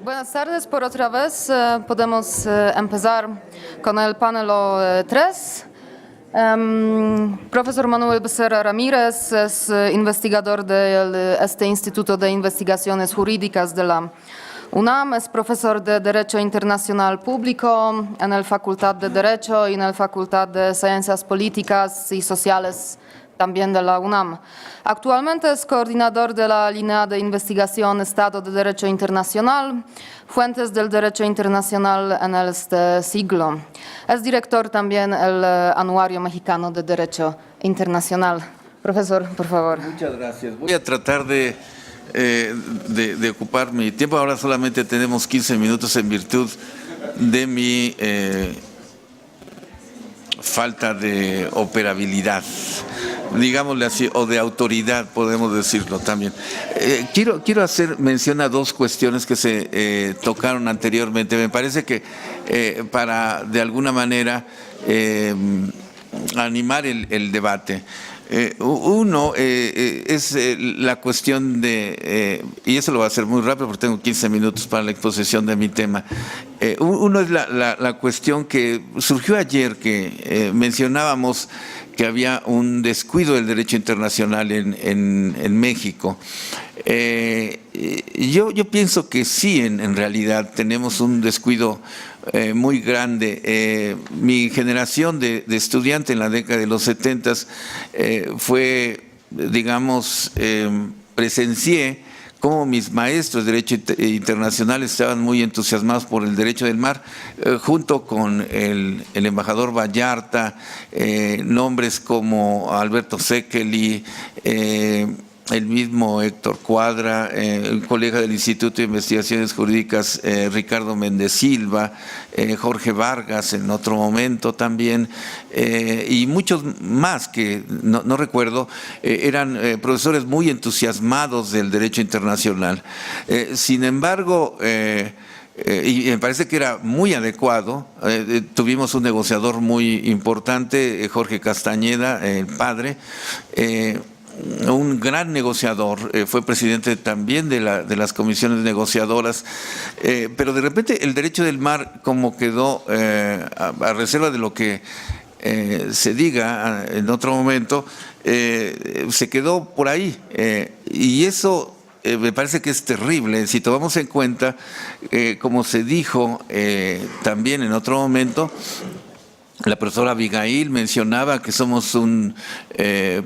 Buenas tardes por otra vez. Podemos empezar con el panel 3. Profesor Manuel Becerra Ramírez es investigador de este Instituto de Investigaciones Jurídicas de la UNAM, es profesor de Derecho Internacional Público en la Facultad de Derecho y en la Facultad de Ciencias Políticas y Sociales también de la UNAM. Actualmente es coordinador de la línea de investigación Estado de Derecho Internacional, Fuentes del Derecho Internacional en este siglo. Es director también del Anuario Mexicano de Derecho Internacional. Profesor, por favor. Muchas gracias. Voy a tratar de ocupar mi tiempo. Ahora solamente tenemos 15 minutos en virtud de mi falta de operabilidad, digámosle así, o de autoridad, podemos decirlo también. Quiero hacer mención a dos cuestiones que se tocaron anteriormente. Me parece que para, de alguna manera, animar el debate. Uno es la cuestión de, y eso lo voy a hacer muy rápido porque tengo 15 minutos para la exposición de mi tema. Uno es la cuestión que surgió ayer, que mencionábamos que había un descuido del derecho internacional en México. Yo pienso que sí, en realidad tenemos un descuido muy grande. Mi generación de estudiante en la década de los 70 fue, digamos, presencié cómo mis maestros de Derecho Internacional estaban muy entusiasmados por el derecho del mar, junto con el embajador Vallarta, nombres como Alberto Sekeli, el mismo Héctor Cuadra, el colega del Instituto de Investigaciones Jurídicas, Ricardo Méndez Silva, Jorge Vargas en otro momento también, y muchos más que no recuerdo, eran profesores muy entusiasmados del derecho internacional. Sin embargo, y me parece que era muy adecuado. Tuvimos un negociador muy importante, Jorge Castañeda, el padre, un gran negociador, fue presidente también de las comisiones negociadoras, pero de repente el derecho del mar, como quedó a reserva de lo que se diga en otro momento, se quedó por ahí, y eso me parece que es terrible si tomamos en cuenta, como se dijo también en otro momento. La profesora Abigail mencionaba que somos un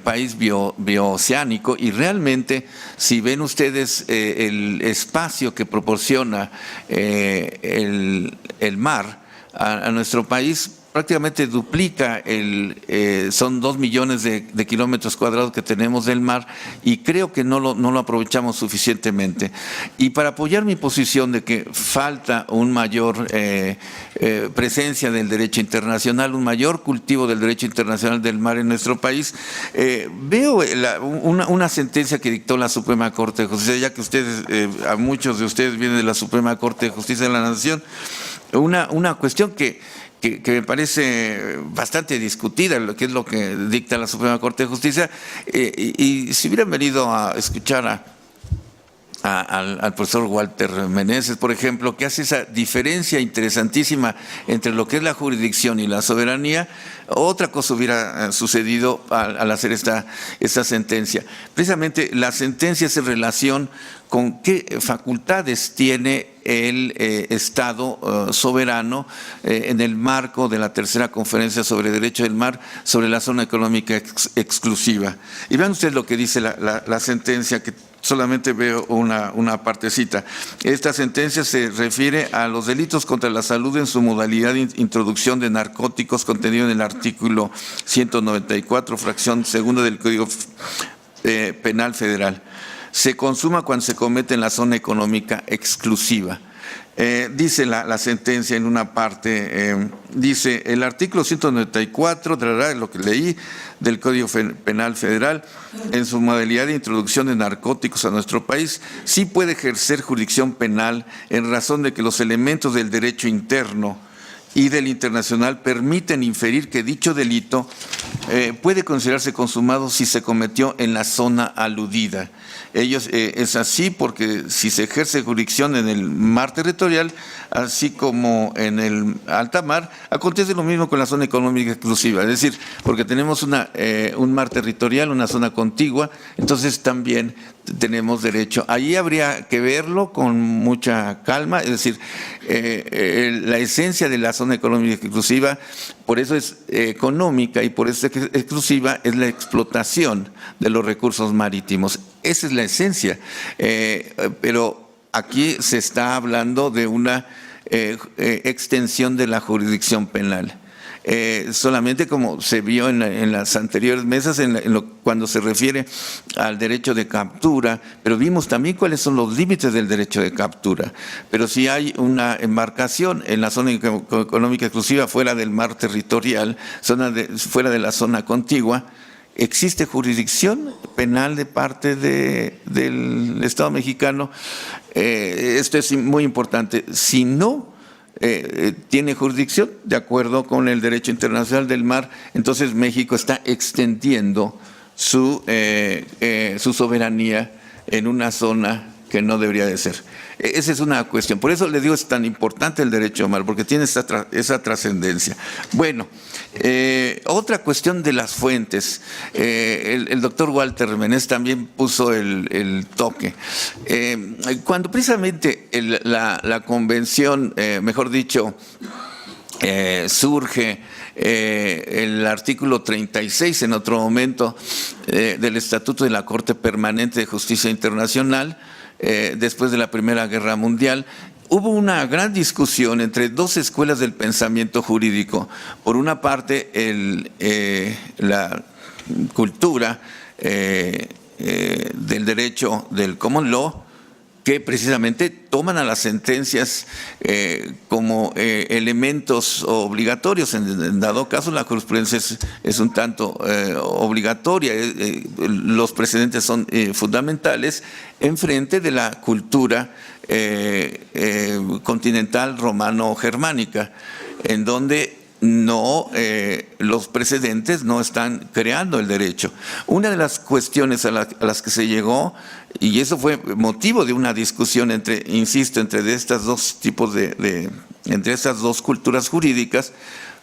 país bioceánico, y realmente, si ven ustedes el espacio que proporciona el mar a nuestro país, prácticamente duplica son 2 millones de kilómetros cuadrados que tenemos del mar, y creo que no lo aprovechamos suficientemente. Y para apoyar mi posición de que falta un mayor presencia del derecho internacional, un mayor cultivo del derecho internacional del mar en nuestro país, veo una sentencia que dictó la Suprema Corte de Justicia, ya que ustedes, a muchos de ustedes vienen de la Suprema Corte de Justicia de la Nación, una cuestión que me parece bastante discutida, lo que es lo que dicta la Suprema Corte de Justicia, y si hubieran venido a escuchar al profesor Walter Meneses, por ejemplo, que hace esa diferencia interesantísima entre lo que es la jurisdicción y la soberanía, otra cosa hubiera sucedido al hacer esta sentencia. Precisamente la sentencia es en relación con qué facultades tiene el Estado soberano en el marco de la tercera conferencia sobre derecho del mar, sobre la zona económica exclusiva. Y vean ustedes lo que dice la sentencia, que solamente veo una partecita. Esta sentencia se refiere a los delitos contra la salud en su modalidad de introducción de narcóticos, contenido en el artículo 194, fracción segunda del Código Penal Federal. Se consuma cuando se comete en la zona económica exclusiva. Dice la sentencia en una parte, dice el artículo 194, lo que leí, del Código Penal Federal, en su modalidad de introducción de narcóticos a nuestro país, sí puede ejercer jurisdicción penal en razón de que los elementos del derecho interno y del internacional permiten inferir que dicho delito puede considerarse consumado si se cometió en la zona aludida. Es así porque si se ejerce jurisdicción en el mar territorial, así como en el alta mar, acontece lo mismo con la zona económica exclusiva. Es decir, porque tenemos un mar territorial, una zona contigua, entonces también tenemos derecho. Ahí habría que verlo con mucha calma, es decir, la esencia de la zona económica exclusiva, por eso es económica y por eso es exclusiva, es la explotación de los recursos marítimos. Esa es la esencia, pero aquí se está hablando de una extensión de la jurisdicción penal. Solamente como se vio en las anteriores mesas, cuando se refiere al derecho de captura, pero vimos también cuáles son los límites del derecho de captura. Pero si hay una embarcación en la zona económica exclusiva fuera del mar territorial, fuera de la zona contigua, ¿existe jurisdicción penal de parte del Estado mexicano? Esto es muy importante. Si no tiene jurisdicción, de acuerdo con el derecho internacional del mar, entonces México está extendiendo su soberanía en una zona que no debería de ser. Esa es una cuestión. Por eso le digo, es tan importante el derecho mar, porque tiene esa trascendencia. Bueno, otra cuestión de las fuentes. El doctor Walter Meneses también puso el toque. Cuando precisamente la convención, mejor dicho, surge el artículo 36 en otro momento del Estatuto de la Corte Permanente de Justicia Internacional, después de la Primera Guerra Mundial, hubo una gran discusión entre dos escuelas del pensamiento jurídico. Por una parte, la cultura del derecho del common law, que precisamente toman a las sentencias como elementos obligatorios. En dado caso, la jurisprudencia es un tanto obligatoria. Los precedentes son fundamentales en frente de la cultura continental romano-germánica, en donde los precedentes no están creando el derecho. Una de las cuestiones a las que se llegó, y eso fue motivo de una discusión entre estas dos tipos entre estas dos culturas jurídicas,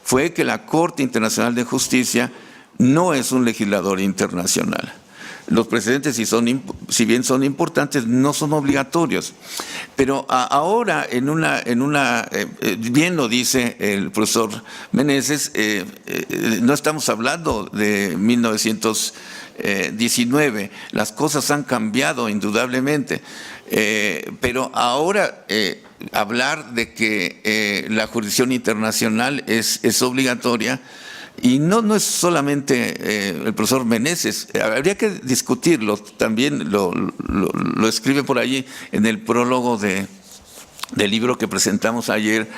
fue que la Corte Internacional de Justicia no es un legislador internacional. Los precedentes, si bien son importantes, no son obligatorios. Pero ahora, bien lo dice el profesor Meneses, no estamos hablando de 1919. Las cosas han cambiado indudablemente. Pero ahora hablar de que la jurisdicción internacional es obligatoria. Y no es solamente el profesor Meneses, habría que discutirlo, también lo escribe por allí en el prólogo del libro que presentamos ayer,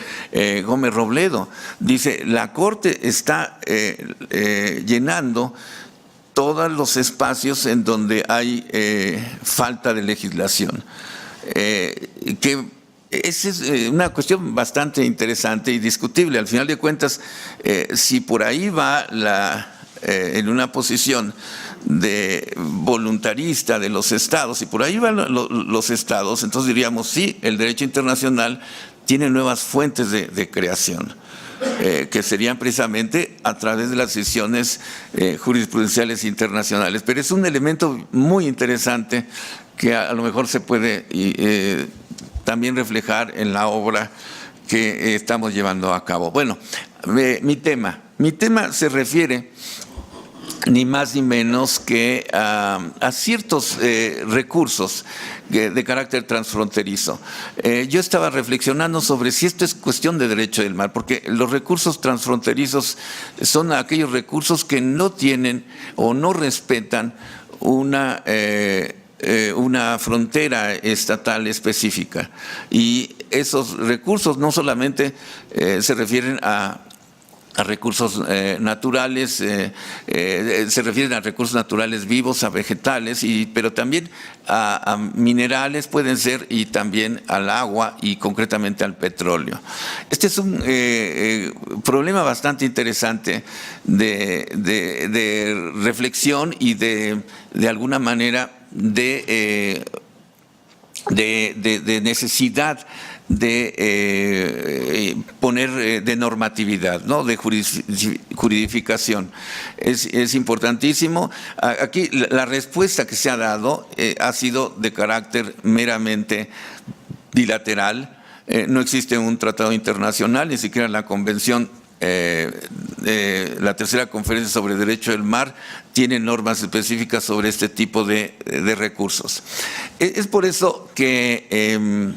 Gómez Robledo. Dice, la Corte está llenando todos los espacios en donde hay falta de legislación, esa es una cuestión bastante interesante y discutible. Al final de cuentas, si por ahí va en una posición de voluntarista de los estados, y por ahí van los estados, entonces diríamos, sí, el derecho internacional tiene nuevas fuentes de creación, que serían precisamente a través de las decisiones jurisprudenciales internacionales. Pero es un elemento muy interesante que a lo mejor se puede también reflejar en la obra que estamos llevando a cabo. Bueno, mi tema se refiere ni más ni menos que a ciertos recursos de carácter transfronterizo. Yo estaba reflexionando sobre si esto es cuestión de derecho del mar, porque los recursos transfronterizos son aquellos recursos que no tienen o no respetan una una frontera estatal específica. Y esos recursos no solamente se refieren a recursos naturales, se refieren a recursos naturales vivos, a vegetales, pero también a minerales pueden ser, y también al agua y concretamente al petróleo. Este es un problema bastante interesante de reflexión y de alguna manera de necesidad de poner de normatividad, ¿no? De juridificación. Es importantísimo. Aquí la respuesta que se ha dado ha sido de carácter meramente bilateral. No existe un tratado internacional, ni siquiera la convención. La tercera conferencia sobre derecho del mar tiene normas específicas sobre este tipo de recursos. Es por eso que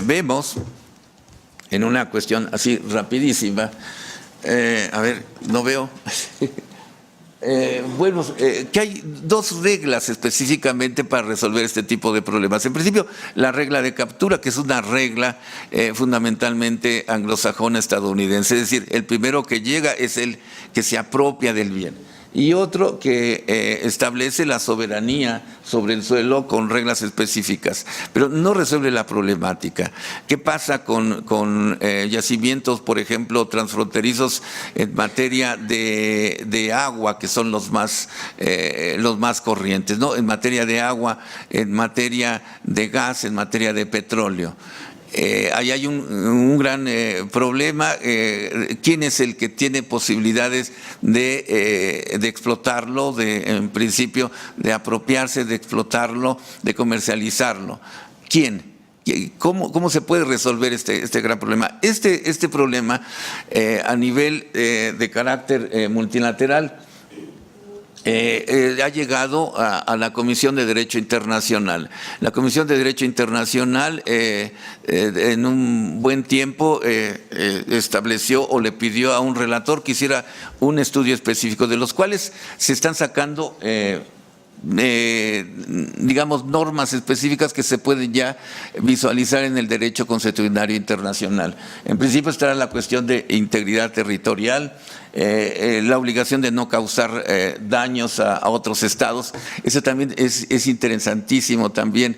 vemos en una cuestión así rapidísima, a ver, no veo, que hay dos reglas específicamente para resolver este tipo de problemas. En principio, la regla de captura, que es una regla fundamentalmente anglosajona estadounidense, es decir, el primero que llega es el que se apropia del bien. Y otro que establece la soberanía sobre el suelo con reglas específicas, pero no resuelve la problemática. ¿Qué pasa con yacimientos, por ejemplo, transfronterizos en materia de agua, que son los más corrientes, ¿no? En materia de agua, en materia de gas, en materia de petróleo. Ahí hay un gran problema. ¿Quién es el que tiene posibilidades de explotarlo, en principio, de apropiarse, de explotarlo, de comercializarlo? ¿Quién? ¿Cómo se puede resolver este gran problema? Este problema a nivel de carácter multilateral ha llegado a la Comisión de Derecho Internacional. La Comisión de Derecho Internacional en un buen tiempo estableció o le pidió a un relator que hiciera un estudio específico, de los cuales se están sacando digamos, normas específicas que se pueden ya visualizar en el derecho consuetudinario internacional. En principio estará la cuestión de integridad territorial, la obligación de no causar daños a otros estados. Eso también es interesantísimo también.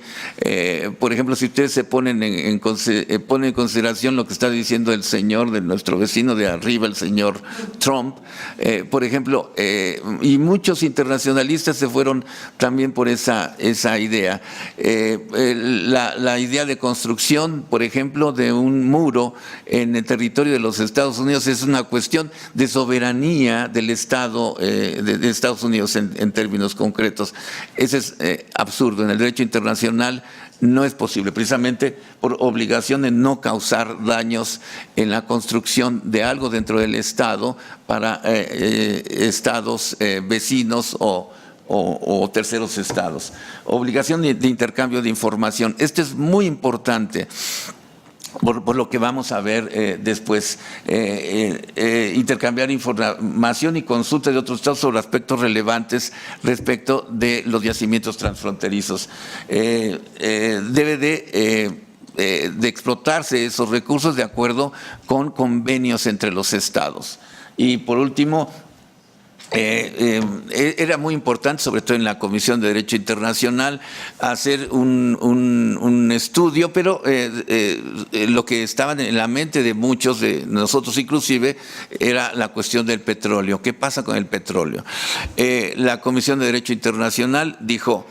Por ejemplo, si ustedes se ponen en consideración lo que está diciendo el señor de nuestro vecino de arriba, el señor Trump, por ejemplo, y muchos internacionalistas se fueron también por esa idea. La idea de construcción, por ejemplo, de un muro en el territorio de los Estados Unidos es una cuestión de soberanía del Estado de Estados Unidos en términos concretos. Eso es absurdo. En el derecho internacional no es posible, precisamente por obligación de no causar daños en la construcción de algo dentro del Estado para estados vecinos o terceros estados. Obligación de intercambio de información. Esto es muy importante. Por lo que vamos a ver después, intercambiar información y consulta de otros estados sobre aspectos relevantes respecto de los yacimientos transfronterizos. Debe de explotarse esos recursos de acuerdo con convenios entre los estados. Y por último, era muy importante, sobre todo en la Comisión de Derecho Internacional, hacer un estudio, pero lo que estaba en la mente de muchos, de nosotros inclusive, era la cuestión del petróleo. ¿Qué pasa con el petróleo? La Comisión de Derecho Internacional dijo,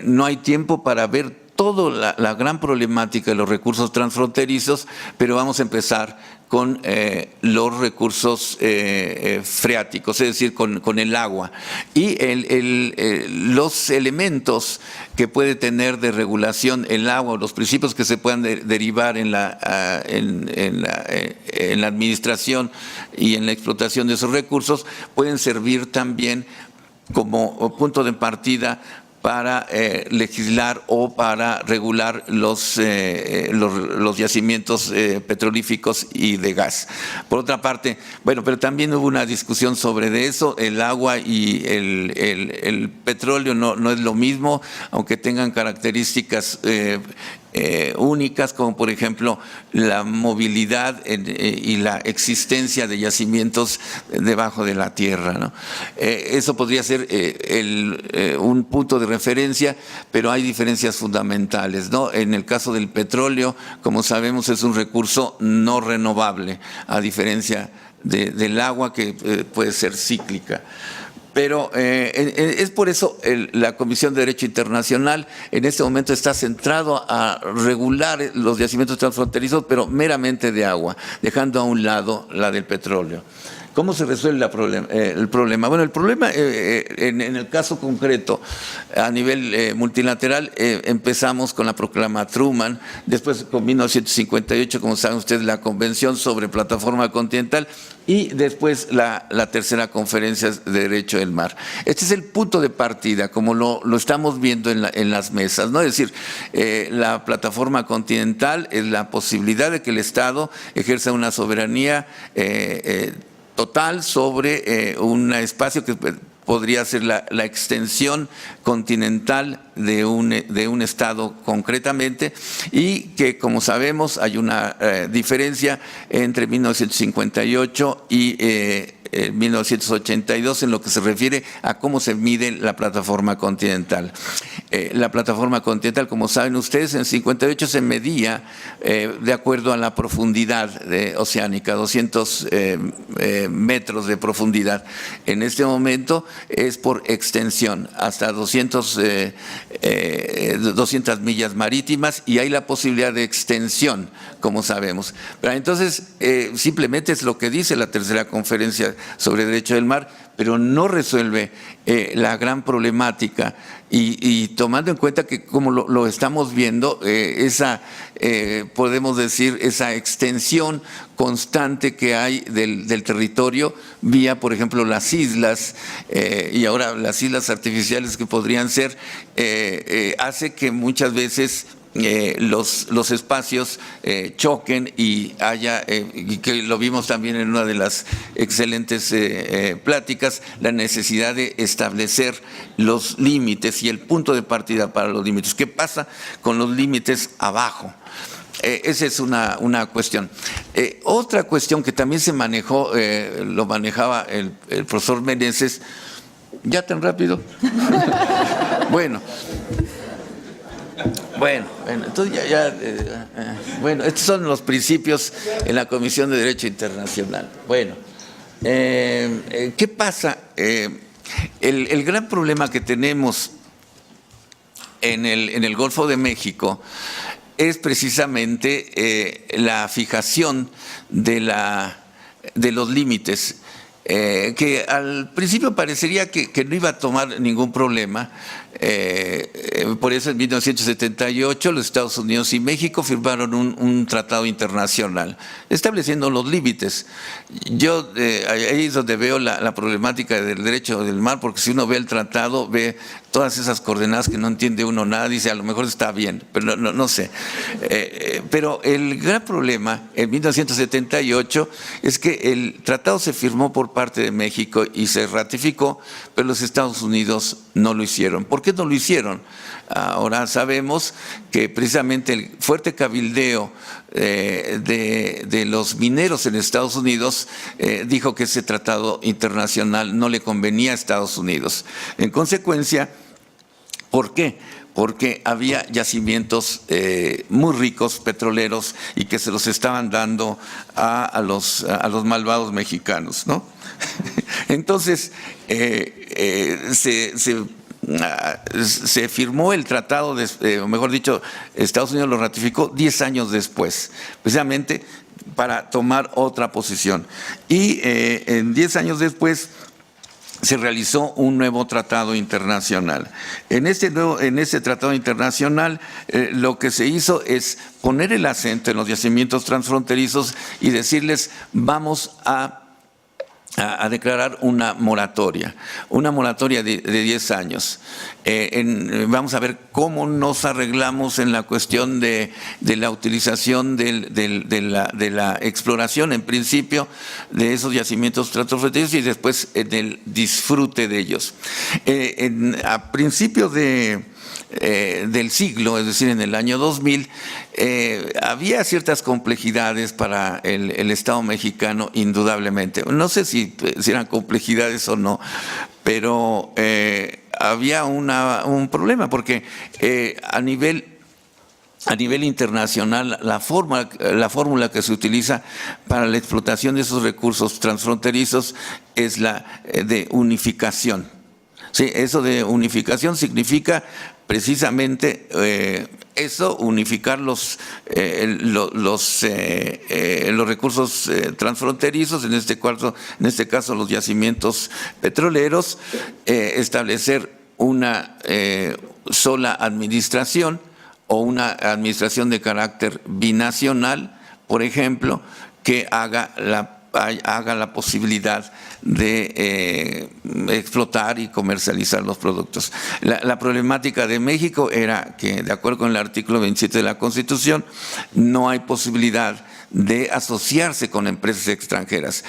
no hay tiempo para ver toda la gran problemática de los recursos transfronterizos, pero vamos a empezar con los recursos freáticos, es decir, con el agua. Y los elementos que puede tener de regulación el agua, los principios que se puedan derivar en la administración y en la explotación de esos recursos, pueden servir también como punto de partida para legislar o para regular los yacimientos petrolíferos y de gas. Por otra parte, bueno, pero también hubo una discusión sobre de eso. El agua y el petróleo no es lo mismo, aunque tengan características únicas, como por ejemplo la movilidad y la existencia de yacimientos debajo de la tierra, ¿no? Eso podría ser un punto de referencia, pero hay diferencias fundamentales, ¿no? En el caso del petróleo, como sabemos, es un recurso no renovable, a diferencia del agua, que puede ser cíclica. Pero es por eso la Comisión de Derecho Internacional en este momento está centrado a regular los yacimientos transfronterizos, pero meramente de agua, dejando a un lado la del petróleo. ¿Cómo se resuelve el problema? Bueno, el problema en el caso concreto, a nivel multilateral, empezamos con la proclama Truman, después con 1958, como saben ustedes, la Convención sobre Plataforma Continental, y después la tercera Conferencia de Derecho del Mar. Este es el punto de partida, como lo estamos viendo en las mesas, ¿no? Es decir, la Plataforma Continental es la posibilidad de que el Estado ejerza una soberanía total sobre un espacio que podría ser la extensión continental de un estado concretamente, y que, como sabemos, hay una diferencia entre 1958 y 1982 en lo que se refiere a cómo se mide la plataforma continental. La plataforma continental, como saben ustedes, en 58 se medía de acuerdo a la profundidad oceánica, 200 metros de profundidad. En este momento es por extensión, hasta 200 millas marítimas, y hay la posibilidad de extensión, como sabemos. Pero entonces, simplemente es lo que dice la tercera Conferencia sobre Derecho del Mar, pero no resuelve la gran problemática, y tomando en cuenta que, como lo estamos viendo, podemos decir, esa extensión constante que hay del territorio vía, por ejemplo, las islas, y ahora las islas artificiales que podrían ser, hace que muchas veces los espacios choquen, y haya, y que lo vimos también en una de las excelentes pláticas, la necesidad de establecer los límites y el punto de partida para los límites. ¿Qué pasa con los límites abajo? Esa es una cuestión. Otra cuestión que también se manejó, lo manejaba el profesor Meneses. ¿Ya tan rápido? Bueno, entonces bueno, estos son los principios en la Comisión de Derecho Internacional. Bueno, ¿qué pasa? El gran problema que tenemos en el Golfo de México es precisamente la fijación de los límites, que al principio parecería que no iba a tomar ningún problema. Por eso en 1978 los Estados Unidos y México firmaron un tratado internacional estableciendo los límites. Yo ahí es donde veo la problemática del derecho del mar, porque si uno ve el tratado, ve todas esas coordenadas que no entiende uno nada, dice a lo mejor está bien, pero no sé. Pero el gran problema en 1978 es que el tratado se firmó por parte de México y se ratificó, pero los Estados Unidos no lo hicieron. ¿Por qué no lo hicieron? Ahora sabemos que precisamente el fuerte cabildeo de los mineros en Estados Unidos dijo que ese tratado internacional no le convenía a Estados Unidos. En consecuencia, ¿por qué? Porque había yacimientos muy ricos, petroleros, y que se los estaban dando a los malvados mexicanos, ¿no? Entonces, se firmó el tratado, o mejor dicho, Estados Unidos lo ratificó 10 años después, precisamente para tomar otra posición. Y 10 años después se realizó un nuevo tratado internacional. En este tratado internacional lo que se hizo es poner el acento en los yacimientos transfronterizos y decirles: vamos a a declarar una moratoria de 10 años. Vamos a ver cómo nos arreglamos en la cuestión de la utilización de la exploración, en principio, de esos yacimientos transfronterizos y después en el disfrute de ellos. A principios del siglo, es decir, en el año 2000, había ciertas complejidades para el Estado mexicano, indudablemente. No sé si eran complejidades o no, pero había un problema, porque a nivel internacional, la fórmula que se utiliza para la explotación de esos recursos transfronterizos es la de unificación. Sí, eso de unificación significa precisamente unificar los recursos transfronterizos, en este caso los yacimientos petroleros, establecer una sola administración o una administración de carácter binacional, por ejemplo, que haga la posibilidad de explotar y comercializar los productos. La problemática de México era que, de acuerdo con el artículo 27 de la Constitución, no hay posibilidad de asociarse con empresas extranjeras.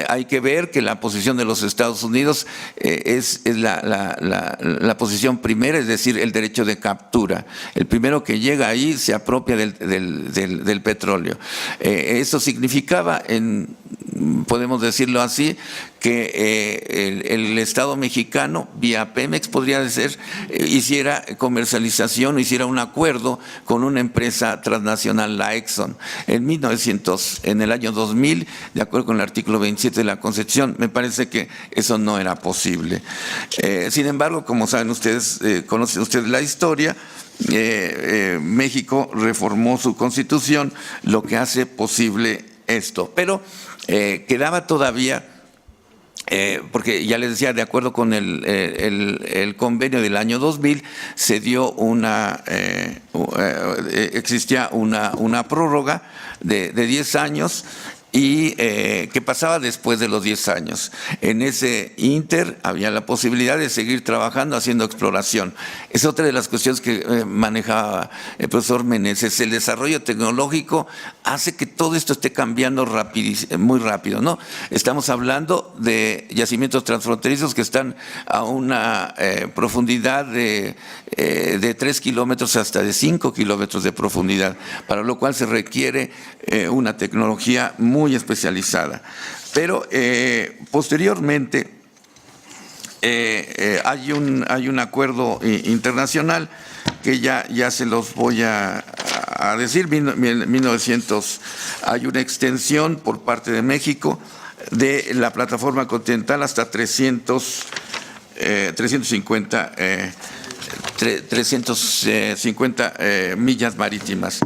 Hay que ver que la posición de los Estados Unidos es la posición primera, es decir, el derecho de captura. El primero que llega ahí se apropia del petróleo. Eso significaba, podemos decirlo así, que el Estado mexicano, vía Pemex, podría ser, hiciera comercialización, hiciera un acuerdo con una empresa transnacional, la Exxon. En el año 2000, de acuerdo con el artículo 27 de la Constitución, me parece que eso no era posible. Sin embargo, como saben ustedes, conocen ustedes la historia, México reformó su Constitución, lo que hace posible esto. Pero quedaba todavía, porque ya les decía, de acuerdo con el convenio del año 2000, se dio existía una prórroga de 10 años y que pasaba después de los 10 años. En ese ínter había la posibilidad de seguir trabajando haciendo exploración. Es otra de las cuestiones que manejaba el profesor Meneses. El desarrollo tecnológico hace que todo esto esté cambiando muy rápido, ¿no? Estamos hablando de yacimientos transfronterizos que están a una profundidad de 3 kilómetros hasta de 5 kilómetros de profundidad, para lo cual se requiere una tecnología muy especializada. Pero posteriormente hay un acuerdo internacional que ya se los voy a decir. En 1900 hay una extensión por parte de México de la plataforma continental hasta 350 millas marítimas.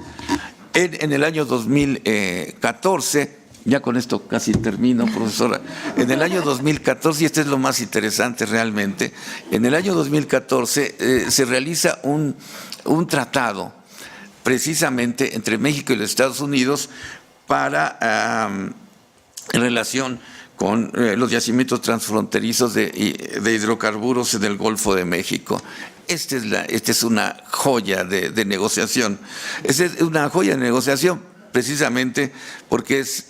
En el año 2014, ya con esto casi termino, profesora. En el año 2014, y este es lo más interesante realmente, en el año 2014 se realiza un tratado precisamente entre México y los Estados Unidos en relación con los yacimientos transfronterizos de hidrocarburos en el Golfo de México. Esta es una joya de negociación. Esta es una joya de negociación precisamente porque es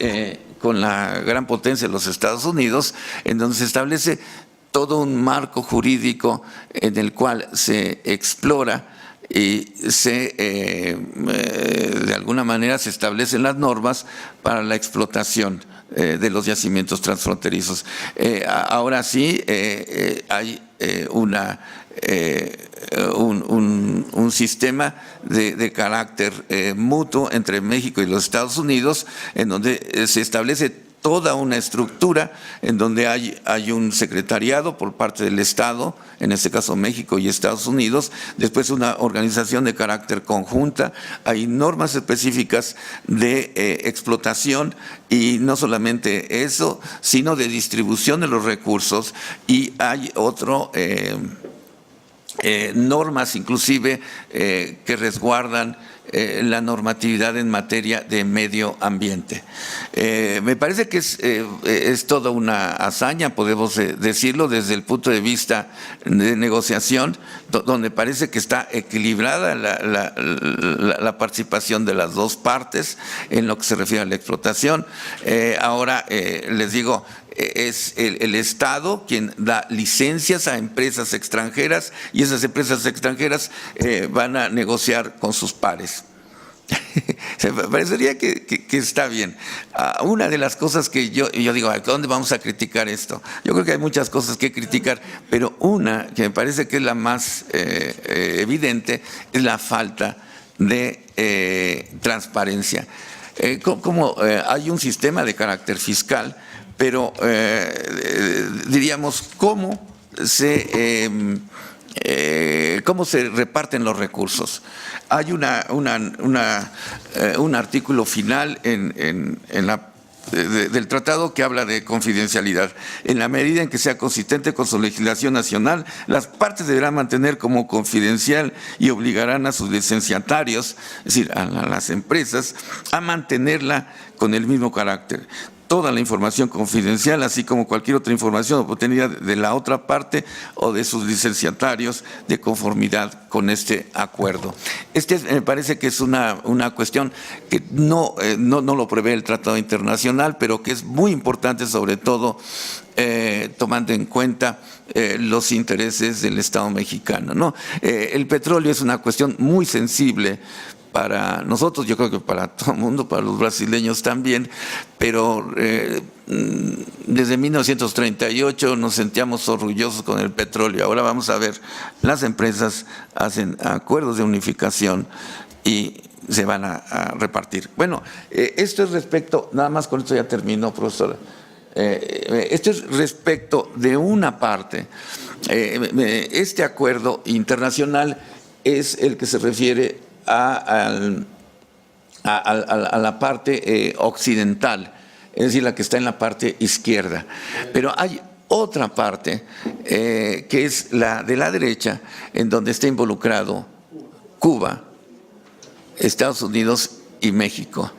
con la gran potencia de los Estados Unidos, en donde se establece todo un marco jurídico en el cual se explora y de alguna manera se establecen las normas para la explotación de los yacimientos transfronterizos. Ahora sí hay un sistema de carácter mutuo entre México y los Estados Unidos, en donde se establece toda una estructura en donde hay un secretariado por parte del Estado, en este caso México y Estados Unidos, después una organización de carácter conjunta, hay normas específicas de explotación y no solamente eso, sino de distribución de los recursos, y hay normas inclusive que resguardan la normatividad en materia de medio ambiente. Me parece que es toda una hazaña, podemos decirlo, desde el punto de vista de negociación, donde parece que está equilibrada la participación de las dos partes en lo que se refiere a la explotación. Ahora, les digo, es el Estado quien da licencias a empresas extranjeras y esas empresas extranjeras van a negociar con sus pares. Se me parecería que está bien. Una de las cosas que yo digo, ¿a dónde vamos a criticar esto? Yo creo que hay muchas cosas que criticar, pero una que me parece que es la más evidente es la falta de transparencia. Como hay un sistema de carácter fiscal, pero diríamos, ¿cómo se reparten los recursos? Hay un artículo final del tratado que habla de confidencialidad. En la medida en que sea consistente con su legislación nacional, las partes deberán mantener como confidencial y obligarán a sus licenciatarios, es decir, a las empresas, a mantenerla con el mismo carácter. Toda la información confidencial, así como cualquier otra información obtenida de la otra parte o de sus licenciatarios de conformidad con este acuerdo. Me parece que es una cuestión que no lo prevé el Tratado Internacional, pero que es muy importante, sobre todo tomando en cuenta los intereses del Estado mexicano, ¿no? El petróleo es una cuestión muy sensible para nosotros, yo creo que para todo el mundo, para los brasileños también, pero desde 1938 nos sentíamos orgullosos con el petróleo. Ahora vamos a ver, las empresas hacen acuerdos de unificación y se van a repartir. Bueno, esto es respecto, nada más con esto ya termino, profesora. Esto es respecto de una parte. Este acuerdo internacional es el que se refiere a la parte occidental, es decir, la que está en la parte izquierda. Pero hay otra parte que es la de la derecha, en donde está involucrado Cuba, Estados Unidos y México.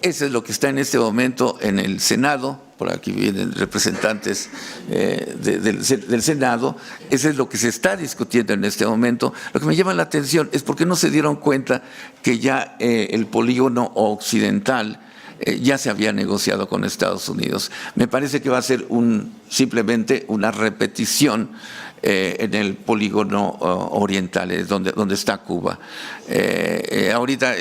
Eso es lo que está en este momento en el Senado. Por aquí vienen representantes del Senado. Eso es lo que se está discutiendo en este momento. Lo que me llama la atención es por qué no se dieron cuenta que ya el polígono occidental ya se había negociado con Estados Unidos. Me parece que va a ser simplemente una repetición en el polígono oriental, donde está Cuba. Ahorita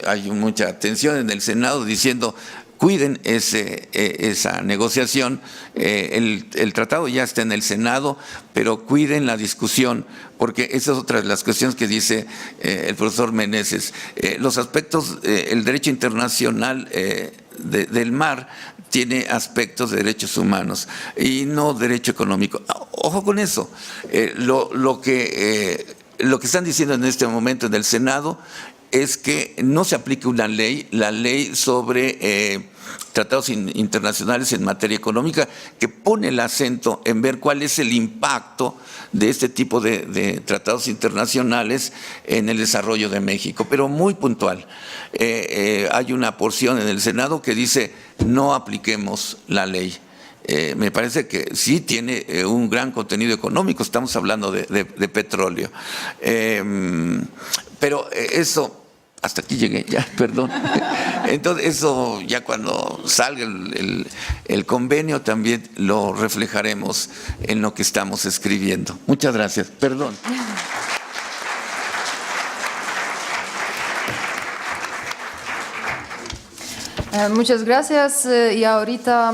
hay mucha tensión en el Senado diciendo: cuiden esa negociación. El tratado ya está en el Senado, pero cuiden la discusión, porque esa es otra de las cuestiones que dice el profesor Meneses. Los aspectos, el derecho internacional del mar tiene aspectos de derechos humanos y no derecho económico. Ojo con eso. Lo que están diciendo en este momento en el Senado es que no se aplique la ley sobre tratados internacionales en materia económica, que pone el acento en ver cuál es el impacto de este tipo de tratados internacionales en el desarrollo de México, pero muy puntual. Hay una porción en el Senado que dice: no apliquemos la ley. Me parece que sí tiene un gran contenido económico, estamos hablando de petróleo. Pero eso, hasta aquí llegué, ya, perdón. Entonces, eso ya cuando salga el convenio también lo reflejaremos en lo que estamos escribiendo. Muchas gracias, perdón. Muchas gracias. Y ahorita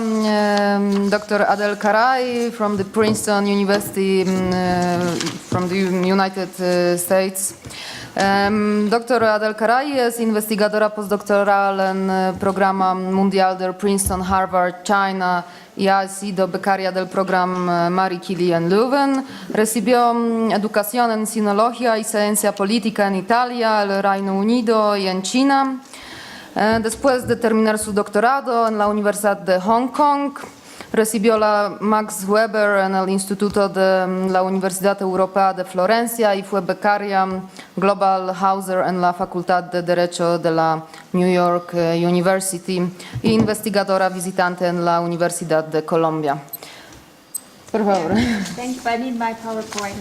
Dr. Adel Karay from the Princeton University from the United States. Dr. Adel Karay jest investigadora postdoctoralem programa Mundial del Princeton, Harvard, China y ha sido becaria del programa Marie Curie en Leuven. Recibió educación en sinología y ciencia política en Italia, el Reino Unido y en China. Después de terminar su doctorado en la Universidad de Hong Kong, recibió la Max Weber en el Instituto de la Universidad Europea de Florencia y fue becaria Global Hauser en la Facultad de Derecho de la New York University y investigadora visitante en la Universidad de Colombia. Por favor. Thank you. I need my PowerPoint.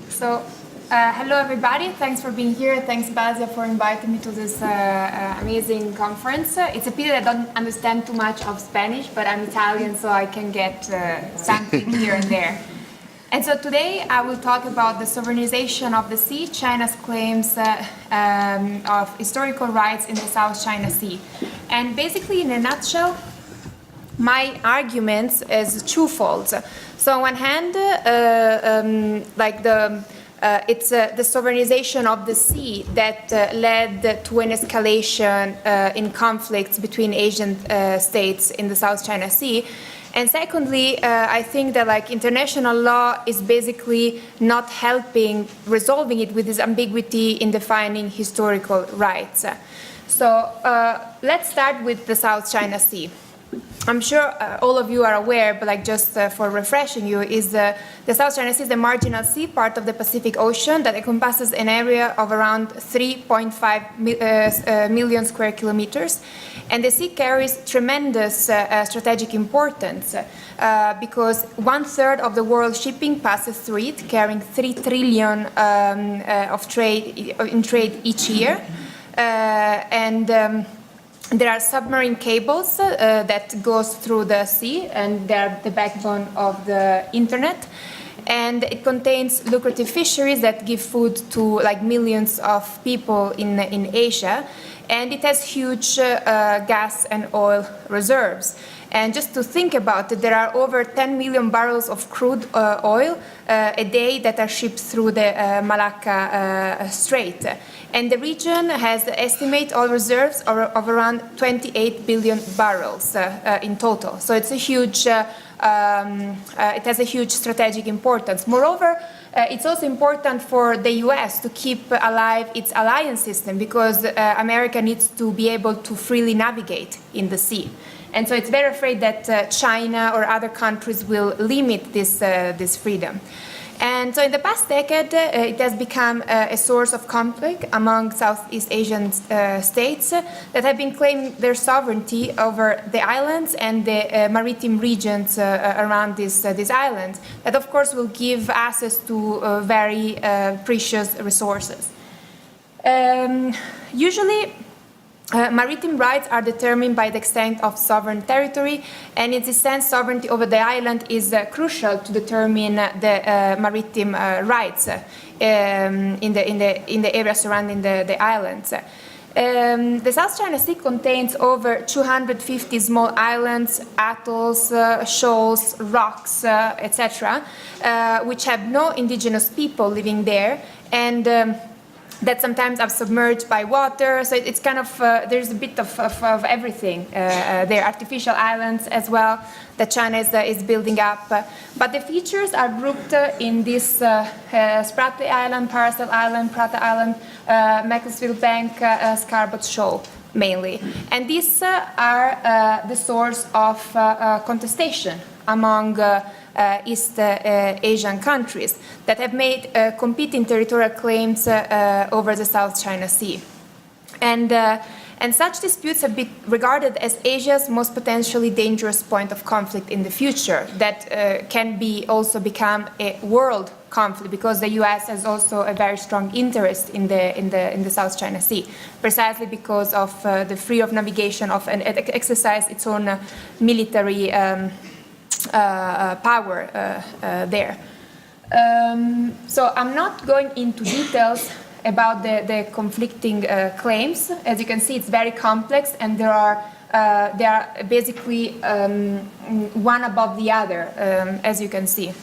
So, hello everybody. Thanks for being here. Thanks, Basia, for inviting me to this amazing conference. It's a pity I don't understand too much of Spanish, but I'm Italian, so I can get something here and there. And so today I will talk about the sovereignization of the sea, China's claims of historical rights in the South China Sea. And basically, in a nutshell, my arguments is twofold. So on one hand, it's the sovereignization of the sea that led to an escalation in conflicts between Asian states in the South China Sea. And secondly, I think that international law is basically not helping resolving it with this ambiguity in defining historical rights. So let's start with the South China Sea. I'm sure all of you are aware, but just for refreshing you, is the South China Sea is the marginal sea, part of the Pacific Ocean that encompasses an area of around 3.5 million square kilometers. And the sea carries tremendous strategic importance because 1/3 of the world shipping passes through it, carrying 3 trillion of trade each year. There are submarine cables that goes through the sea, and they're the backbone of the internet. And it contains lucrative fisheries that give food to millions of people in Asia. And it has huge gas and oil reserves. And just to think about it, there are over 10 million barrels of crude oil a day that are shipped through the Malacca Strait. And the region has the estimate oil reserves of around 28 billion barrels in total. So it's a huge, it has a huge strategic importance. Moreover, it's also important for the US to keep alive its alliance system because America needs to be able to freely navigate in the sea. And so it's very afraid that China or other countries will limit this freedom. And so in the past decade, it has become a source of conflict among Southeast Asian states that have been claiming their sovereignty over the islands and the maritime regions around these islands that, of course, will give access to very precious resources. Usually, maritime rights are determined by the extent of sovereign territory, and in this sense, sovereignty over the island is crucial to determine the maritime rights in the area surrounding the islands. The South China Sea contains over 250 small islands, atolls, shoals, rocks, etc., which have no indigenous people living there, and that sometimes are submerged by water. So it's kind of, there's a bit of everything. There are artificial islands as well that China is building up. But the features are grouped in this Spratly Island, Paracel Island, Prata Island, Macclesfield Bank, Scarborough Shoal, mainly. And these are the source of contestation among East Asian countries that have made competing territorial claims over the South China Sea. And such disputes have been regarded as Asia's most potentially dangerous point of conflict in the future that can also become a world conflict because the US has also a very strong interest in the South China Sea, precisely because of the freedom of navigation and exercise its own military power there. So I'm not going into details about the conflicting claims. As you can see, it's very complex, and they are basically one above the other, as you can see.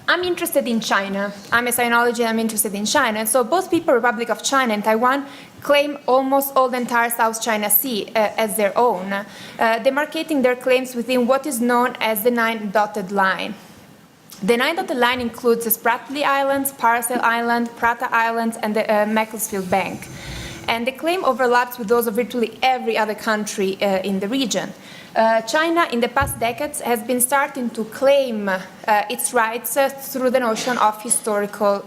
I'm interested in China. I'm a sinologist, I'm interested in China. And so both People's Republic of China and Taiwan claim almost all the entire South China Sea as their own, demarcating their claims within what is known as the 9 dotted line. The 9 dotted line includes the Spratly Islands, Paracel Island, Prata Islands, and the Macclesfield Bank. And the claim overlaps with those of virtually every other country in the region. China, in the past decades, has been starting to claim its rights through the notion of historical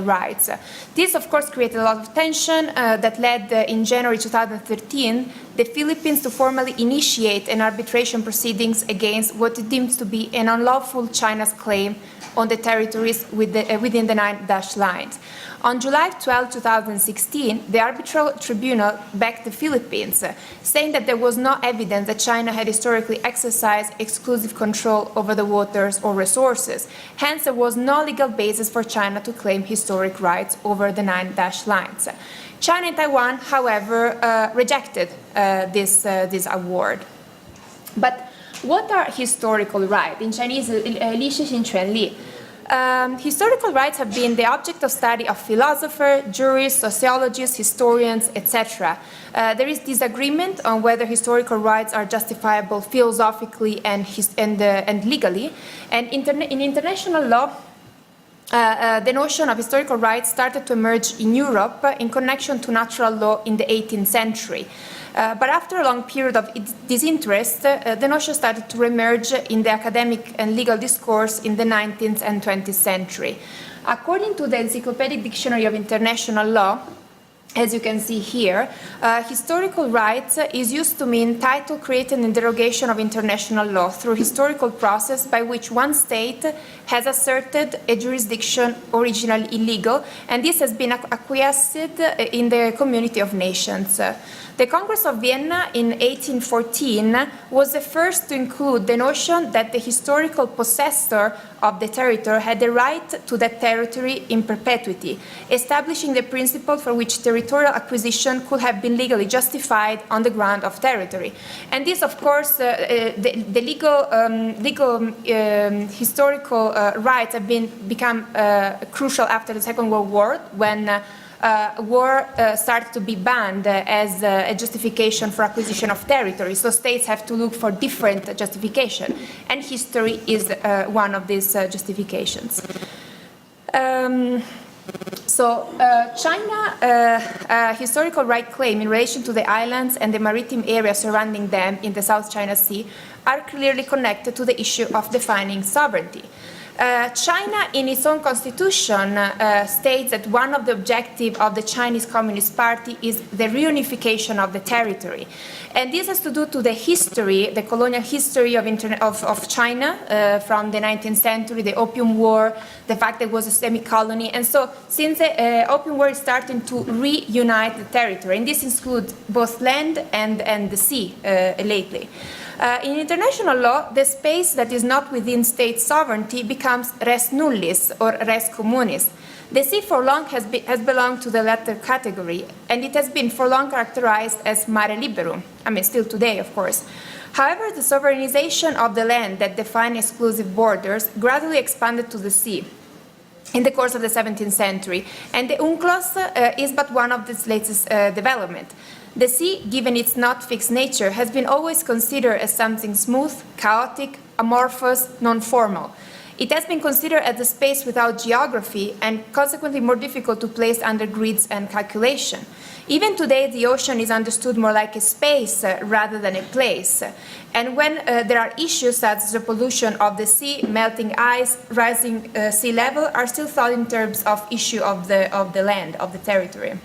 rights. This, of course, created a lot of tension that led in January 2013 the Philippines to formally initiate an arbitration proceedings against what it deems to be an unlawful China's claim on the territories within the 9 dash lines. On July 12, 2016, the arbitral tribunal backed the Philippines, saying that there was no evidence that China had historically exercised exclusive control over the waters or resources. Hence, there was no legal basis for China to claim historic rights over the 9 dash lines. China and Taiwan, however, rejected this award. But what are historical rights? In Chinese, 历史性权利. Historical rights have been the object of study of philosophers, jurists, sociologists, historians, etc. There is disagreement on whether historical rights are justifiable philosophically and legally. And in international law, the notion of historical rights started to emerge in Europe in connection to natural law in the 18th century. But after a long period of disinterest, the notion started to reemerge in the academic and legal discourse in the 19th and 20th century. According to the Encyclopedic Dictionary of International Law, as you can see here, historical rights is used to mean title created in derogation of international law through historical process by which one state has asserted a jurisdiction originally illegal, and this has been acquiesced in the community of nations. The Congress of Vienna in 1814 was the first to include the notion that the historical possessor of the territory had the right to that territory in perpetuity, establishing the principle for which territorial acquisition could have been legally justified on the ground of territory. And this, of course, the legal historical rights have become crucial after the Second World War, when war started to be banned as a justification for acquisition of territory. So states have to look for different justification, and history is one of these justifications. China historical right claim in relation to the islands and the maritime area surrounding them in the South China Sea are clearly connected to the issue of defining sovereignty. China, in its own constitution, states that one of the objectives of the Chinese Communist Party is the reunification of the territory. And this has to do to the history, the colonial history of China from the 19th century, the Opium War, the fact that it was a semi-colony. And so, since the Opium War is starting to reunite the territory, and this includes both land and the sea lately. In international law, the space that is not within state sovereignty becomes res nullis or res communis. The sea for long has belonged to the latter category, and it has been for long characterized as mare liberum. I mean, still today, of course. However, the sovereignization of the land that defined exclusive borders gradually expanded to the sea in the course of the 17th century, and the UNCLOS is but one of this latest development. The sea, given its not fixed nature, has been always considered as something smooth, chaotic, amorphous, non-formal. It has been considered as a space without geography and consequently more difficult to place under grids and calculation. Even today, the ocean is understood more like a space rather than a place. And when there are issues such as the pollution of the sea, melting ice, rising sea level, are still thought in terms of issue of the land, of the territory.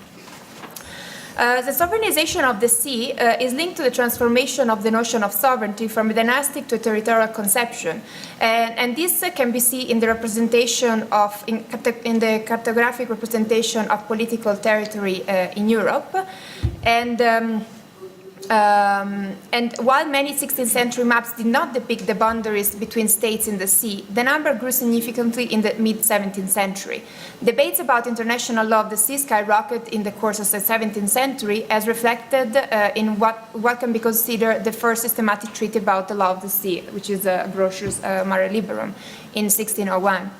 The sovereignization of the sea is linked to the transformation of the notion of sovereignty from a dynastic to a territorial conception. And this can be seen in the representation of, in the cartographic representation of political territory in Europe. And while many 16th century maps did not depict the boundaries between states in the sea, the number grew significantly in the mid-17th century. Debates about international law of the sea skyrocketed in the course of the 17th century, as reflected in what can be considered the first systematic treaty about the law of the sea, which is Grotius Mare Liberum in 1601.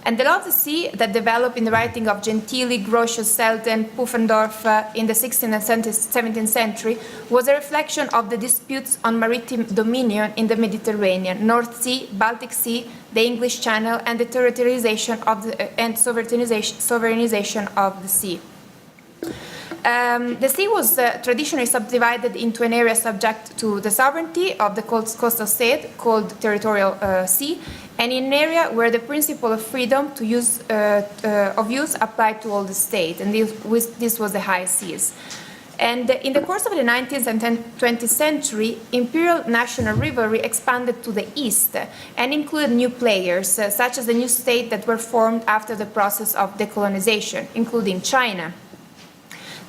And the law of the sea that developed in the writing of Gentili, Grotius, Selten, Pufendorf in the 16th and 17th century was a reflection of the disputes on maritime dominion in the Mediterranean, North Sea, Baltic Sea, the English Channel, and the territorialization of and sovereignization of the sea. The sea was traditionally subdivided into an area subject to the sovereignty of the coastal state called territorial sea, and in an area where the principle of freedom to use applied to all the state, and this was the high seas. And in the course of the 19th and 20th century, imperial national rivalry expanded to the east and included new players, such as the new states that were formed after the process of decolonization, including China.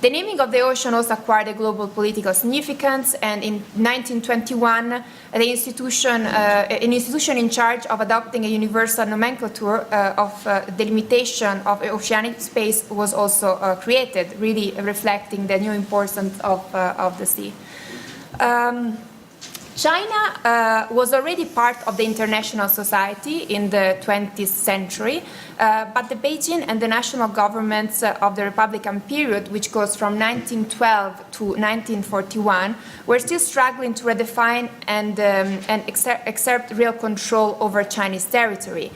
The naming of the ocean also acquired a global political significance, and in 1921, an institution in charge of adopting a universal nomenclature of delimitation of oceanic space was also created, really reflecting the new importance of the sea. China was already part of the international society in the 20th century, but the Beijing and the national governments of the Republican period, which goes from 1912 to 1941, were still struggling to redefine and exert real control over Chinese territory.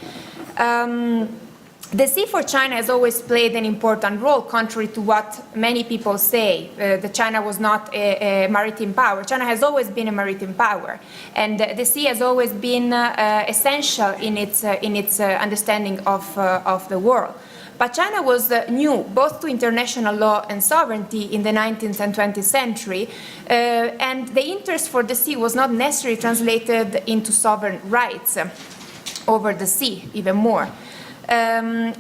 The sea for China has always played an important role, contrary to what many people say, that China was not a maritime power. China has always been a maritime power, and the sea has always been essential in its understanding of the world. But China was new both to international law and sovereignty in the 19th and 20th century, and the interest for the sea was not necessarily translated into sovereign rights over the sea, even more. As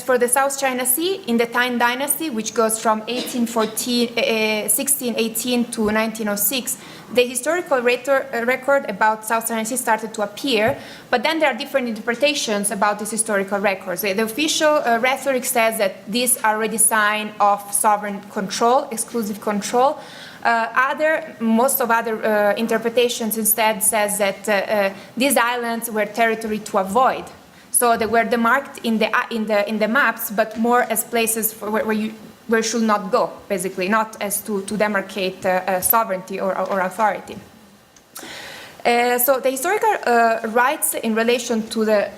for the South China Sea, in the Tang Dynasty, which goes from 1618 to 1906, the historical record about South China Sea started to appear, but then there are different interpretations about these historical records. The official rhetoric says that these are already signs of sovereign control, exclusive control. Most of other interpretations instead says that these islands were territory to avoid. So they were demarked in the maps, but more as places where you should not go, basically, not as to demarcate sovereignty or authority. So the historical rights in relation to the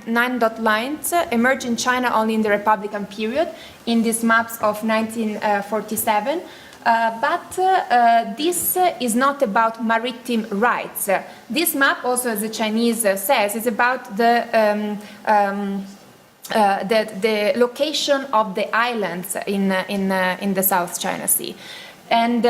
nine dot lines emerged in China only in the Republican period, in these maps of 1947. But this is not about maritime rights. This map, also as the Chinese says, is about the location of the islands in the South China Sea. And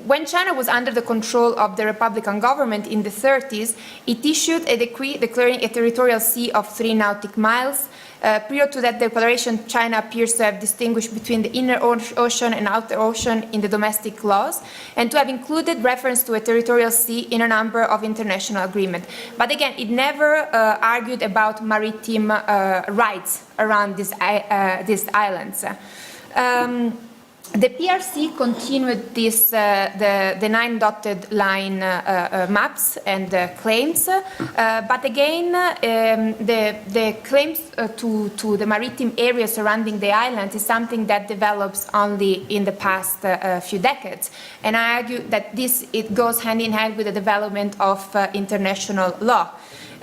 when China was under the control of the Republican government in the 30s, it issued a decree declaring a territorial sea of 3 nautical miles. Prior to that declaration, China appears to have distinguished between the inner ocean and outer ocean in the domestic laws, and to have included reference to a territorial sea in a number of international agreements. But again, it never argued about maritime rights around these islands. The PRC continued this, the 9 dotted line maps and claims, but again, the claims to the maritime area surrounding the island is something that develops only in the past few decades. And I argue that it goes hand in hand with the development of international law.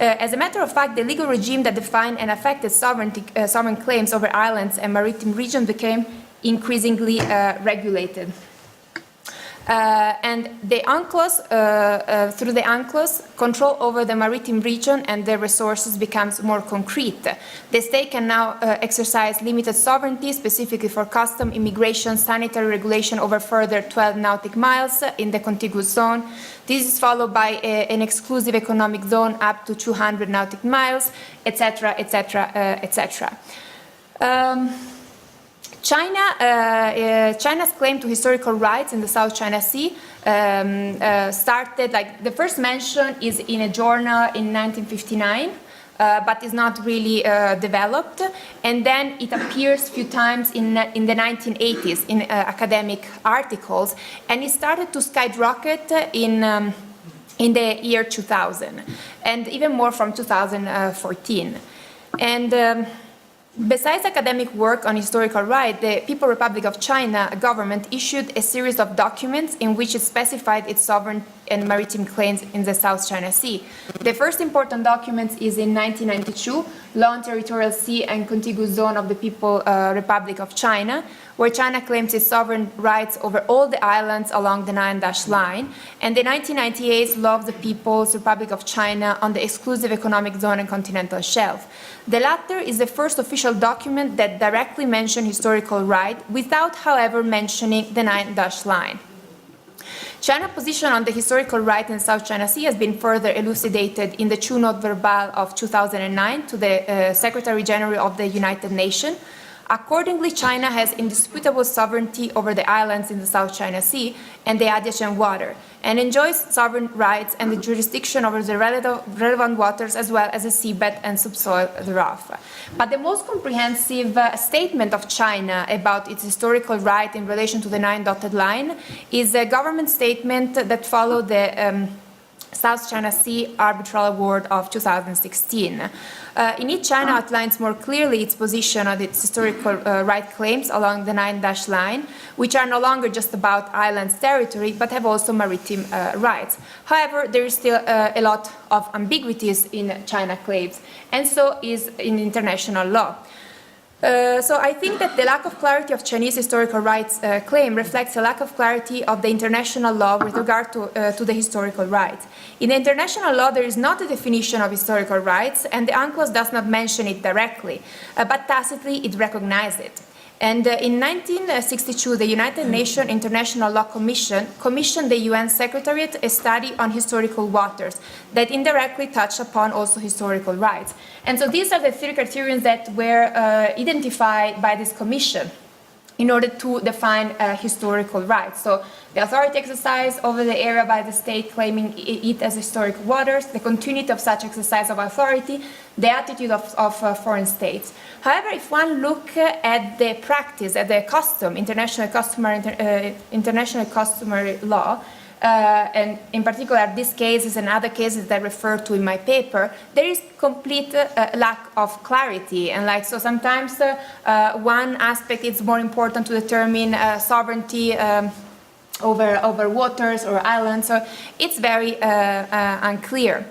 As a matter of fact, the legal regime that defined and affected sovereign claims over islands and maritime regions became increasingly regulated. And the UNCLOS, through the UNCLOS, control over the maritime region and their resources becomes more concrete. The state can now exercise limited sovereignty, specifically for custom, immigration, sanitary regulation over further 12 nautical miles in the contiguous zone. This is followed by an exclusive economic zone up to 200 nautical miles, etc., etc., etc. China's claim to historical rights in the South China Sea started, like, the first mention is in a journal in 1959, but is not really developed. And then it appears a few times in the 1980s in academic articles, and it started to skyrocket in the year 2000, and even more from 2014. And besides academic work on historical right, the People's Republic of China government issued a series of documents in which it specified its and maritime claims in the South China Sea. The first important document is in 1992, Law on Territorial Sea and Contiguous Zone of the People Republic of China, where China claims its sovereign rights over all the islands along the Nine-Dash Line, and the 1998 Law of the People's Republic of China on the Exclusive Economic Zone and Continental Shelf. The latter is the first official document that directly mentions historical right, without, however, mentioning the Nine-Dash Line. China's position on the historical right in South China Sea has been further elucidated in the Chu Note Verbal of 2009 to the Secretary General of the United Nations. Accordingly, China has indisputable sovereignty over the islands in the South China Sea and the adjacent water, and enjoys sovereign rights and the jurisdiction over the relevant waters as well as the seabed and subsoil thereof. But the most comprehensive statement of China about its historical right in relation to the Nine-Dotted Line is a government statement that followed the South China Sea Arbitral Award of 2016. In it, China outlines more clearly its position on its historical right claims along the Nine-Dash Line, which are no longer just about islands territory, but have also maritime rights. However, there is still a lot of ambiguities in China claims, and so is in international law. So I think that the lack of clarity of Chinese historical rights claim reflects a lack of clarity of the international law with regard to the historical rights. In the international law, there is not a definition of historical rights, and the UNCLOS does not mention it directly, but tacitly it recognizes it. And in 1962, the United Nations International Law Commission commissioned the UN Secretariat a study on historical waters that indirectly touch upon also historical rights. And so these are the three criteria that were identified by this commission in order to define historical rights. So the authority exercise over the area by the state claiming it as historic waters, the continuity of such exercise of authority, the attitude of foreign states. However, if one look at the practice, at the custom, international customary law, and in particular these cases and other cases that I refer to in my paper, there is complete lack of clarity. And so sometimes one aspect is more important to determine sovereignty over waters or islands, so it's very unclear.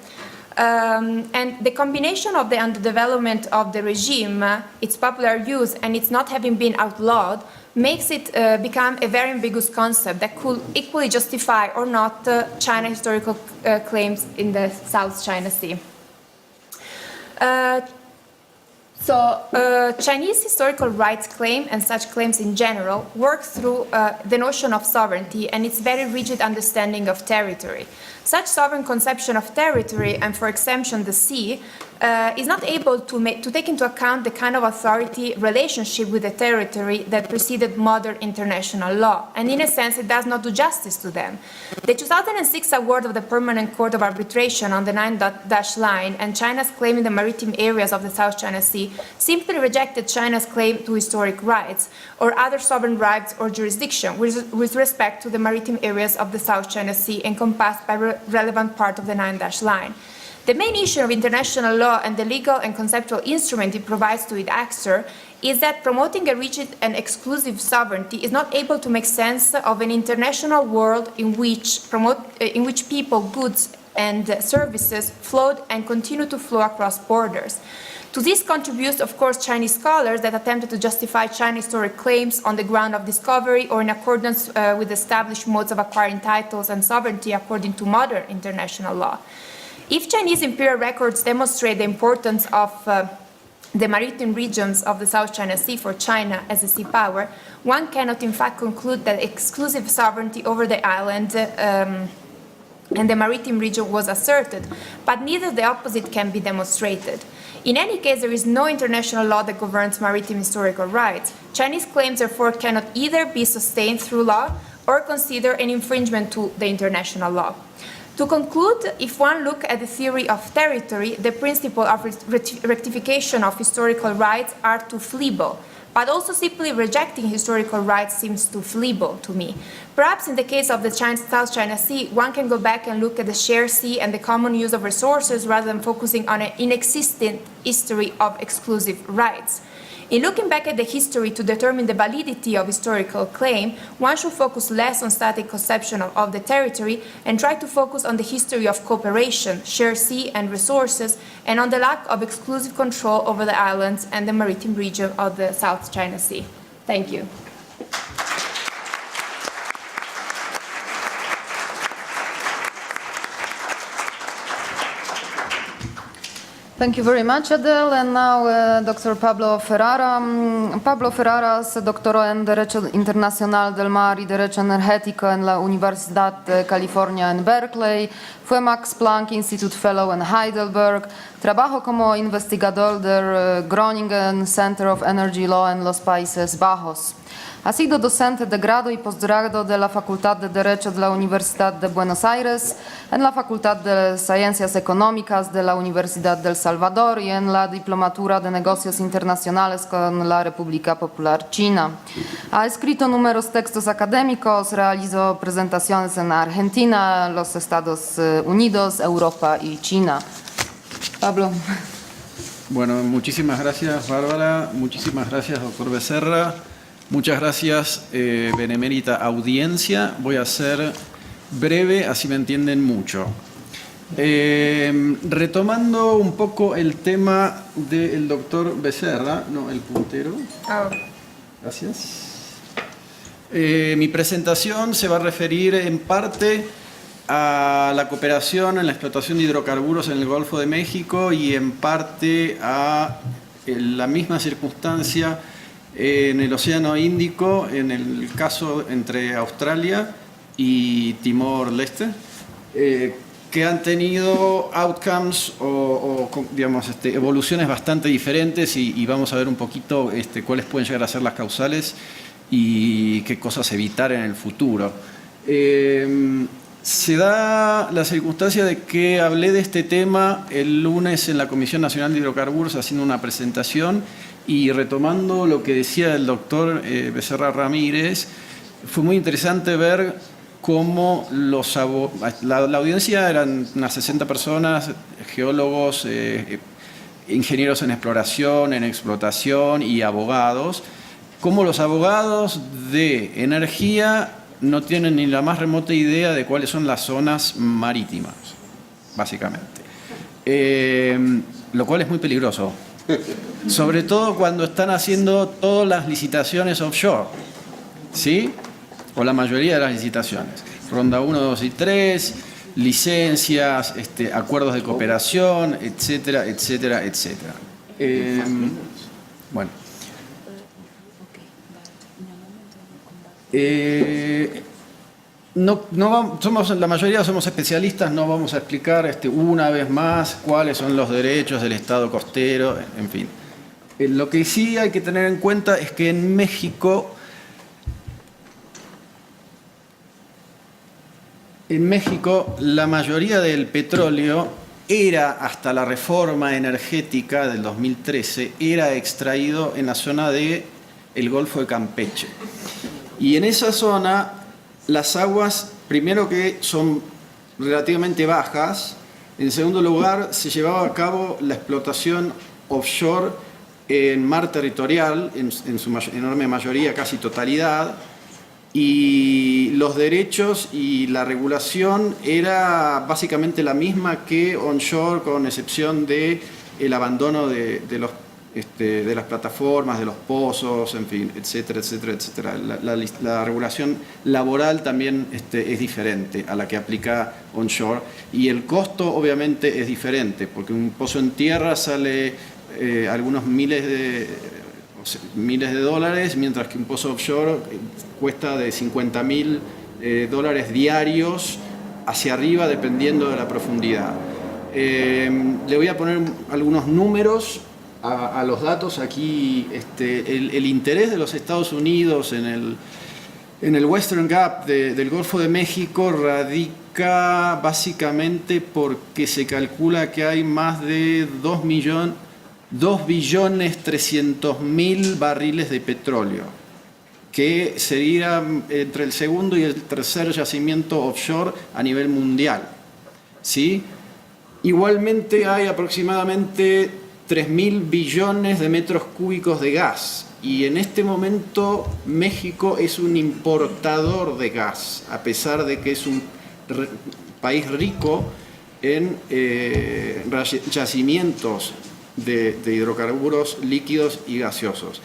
And the combination of the underdevelopment of the regime, its popular use, and its not having been outlawed makes it become a very ambiguous concept that could equally justify or not China historical claims in the South China Sea. Chinese historical rights claim, and such claims in general, work through the notion of sovereignty and its very rigid understanding of territory. Such sovereign conception of territory, and for exemption the sea, is not able to take into account the kind of authority relationship with the territory that preceded modern international law, and in a sense it does not do justice to them. The 2006 award of the Permanent Court of Arbitration on the Nine-Dash Line and China's claim in the maritime areas of the South China Sea simply rejected China's claim to historic rights or other sovereign rights or jurisdiction with respect to the maritime areas of the South China Sea encompassed by relevant part of the Nine-Dash Line. The main issue of international law and the legal and conceptual instrument it provides to its actor is that promoting a rigid and exclusive sovereignty is not able to make sense of an international world in which people, goods, and services flowed and continue to flow across borders. To this contributes, of course, Chinese scholars that attempted to justify Chinese historic claims on the ground of discovery or in accordance with established modes of acquiring titles and sovereignty according to modern international law. If Chinese imperial records demonstrate the importance of the maritime regions of the South China Sea for China as a sea power, one cannot in fact conclude that exclusive sovereignty over the island and the maritime region was asserted, but neither the opposite can be demonstrated. In any case, there is no international law that governs maritime historical rights. Chinese claims, therefore, cannot either be sustained through law or consider an infringement to the international law. To conclude, if one look at the theory of territory, the principle of rectification of historical rights are too feeble, but also simply rejecting historical rights seems too feeble to me. Perhaps in the case of the South China Sea, one can go back and look at the shared sea and the common use of resources rather than focusing on an inexistent history of exclusive rights. In looking back at the history to determine the validity of historical claim, one should focus less on static conception of the territory and try to focus on the history of cooperation, shared sea and resources, and on the lack of exclusive control over the islands and the maritime region of the South China Sea. Thank you. Thank you very much, Adele. And now Dr. Pablo Ferrara. Pablo Ferrara es doctoró en Derecho Internacional del Mar y Derecho Energético en la Universidad de California en Berkeley. Fue Max Planck Institute Fellow en Heidelberg. Trabajó como investigador del Groningen Center of Energy Law en los Países Bajos. Ha sido docente de grado y posgrado de la Facultad de Derecho de la Universidad de Buenos Aires, en la Facultad de Ciencias Económicas de la Universidad del Salvador y en la Diplomatura de Negocios Internacionales con la República Popular China. Ha escrito numerosos textos académicos, realizó presentaciones en Argentina, los Estados Unidos, Europa y China. Pablo. Bueno, muchísimas gracias, Bárbara. Muchísimas gracias, doctor Becerra. Muchas gracias, benemérita audiencia. Voy a ser breve, así me entienden mucho. Retomando un poco el tema del doctor Becerra, no, el puntero. Oh. Gracias. Mi presentación se va a referir en parte a la cooperación en la explotación de hidrocarburos en el Golfo de México y en parte a la misma circunstancia en el Océano Índico, en el caso entre Australia y Timor-Leste, que han tenido outcomes o digamos, evoluciones bastante diferentes y vamos a ver un poquito cuáles pueden llegar a ser las causales y qué cosas evitar en el futuro. Se da la circunstancia de que hablé de este tema el lunes en la Comisión Nacional de Hidrocarburos haciendo una presentación y retomando lo que decía el doctor Becerra Ramírez, fue muy interesante ver cómo la audiencia eran unas 60 personas, geólogos, ingenieros en exploración, en explotación y abogados, cómo los abogados de energía no tienen ni la más remota idea de cuáles son las zonas marítimas, básicamente. Lo cual es muy peligroso. Sobre todo cuando están haciendo todas las licitaciones offshore, ¿sí? O la mayoría de las licitaciones. Ronda 1, 2 y 3, licencias, acuerdos de cooperación, etcétera, etcétera, etcétera. Bueno. La mayoría somos especialistas, no vamos a explicar una vez más cuáles son los derechos del Estado costero, en fin. Lo que sí hay que tener en cuenta es que en México la mayoría del petróleo era, hasta la reforma energética del 2013, era extraído en la zona del Golfo de Campeche. Y en esa zona las aguas, primero que son relativamente bajas, en segundo lugar se llevaba a cabo la explotación offshore en mar territorial, en su enorme mayoría, casi totalidad, y los derechos y la regulación era básicamente la misma que onshore, con excepción de el abandono de las plataformas, de los pozos, en fin, etcétera, etcétera, etcétera. La regulación laboral también es diferente a la que aplica onshore y el costo obviamente es diferente, porque un pozo en tierra sale algunos miles de dólares, mientras que un pozo offshore cuesta de $50.000 diarios hacia arriba, dependiendo de la profundidad. Le voy a poner algunos números a los datos. Aquí el interés de los Estados Unidos en el Western Gap del Golfo de México radica básicamente porque se calcula que hay más de 2.300.000 barriles de petróleo, que sería entre el segundo y el tercer yacimiento offshore a nivel mundial, ¿sí? Igualmente hay aproximadamente 3.000 billones de metros cúbicos de gas. Y en este momento México es un importador de gas, a pesar de que es un país rico en yacimientos de hidrocarburos líquidos y gaseosos.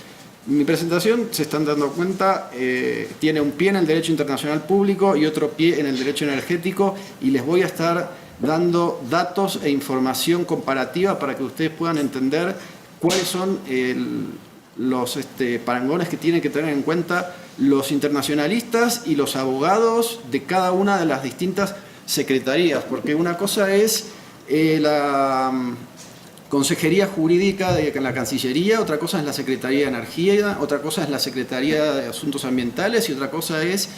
Mi presentación, se están dando cuenta, tiene un pie en el derecho internacional público y otro pie en el derecho energético, y les voy a estar dando datos e información comparativa para que ustedes puedan entender cuáles son los parangones que tienen que tener en cuenta los internacionalistas y los abogados de cada una de las distintas secretarías, porque una cosa es la Consejería Jurídica de la Cancillería, otra cosa es la Secretaría de Energía, otra cosa es la Secretaría de Asuntos Ambientales y otra cosa es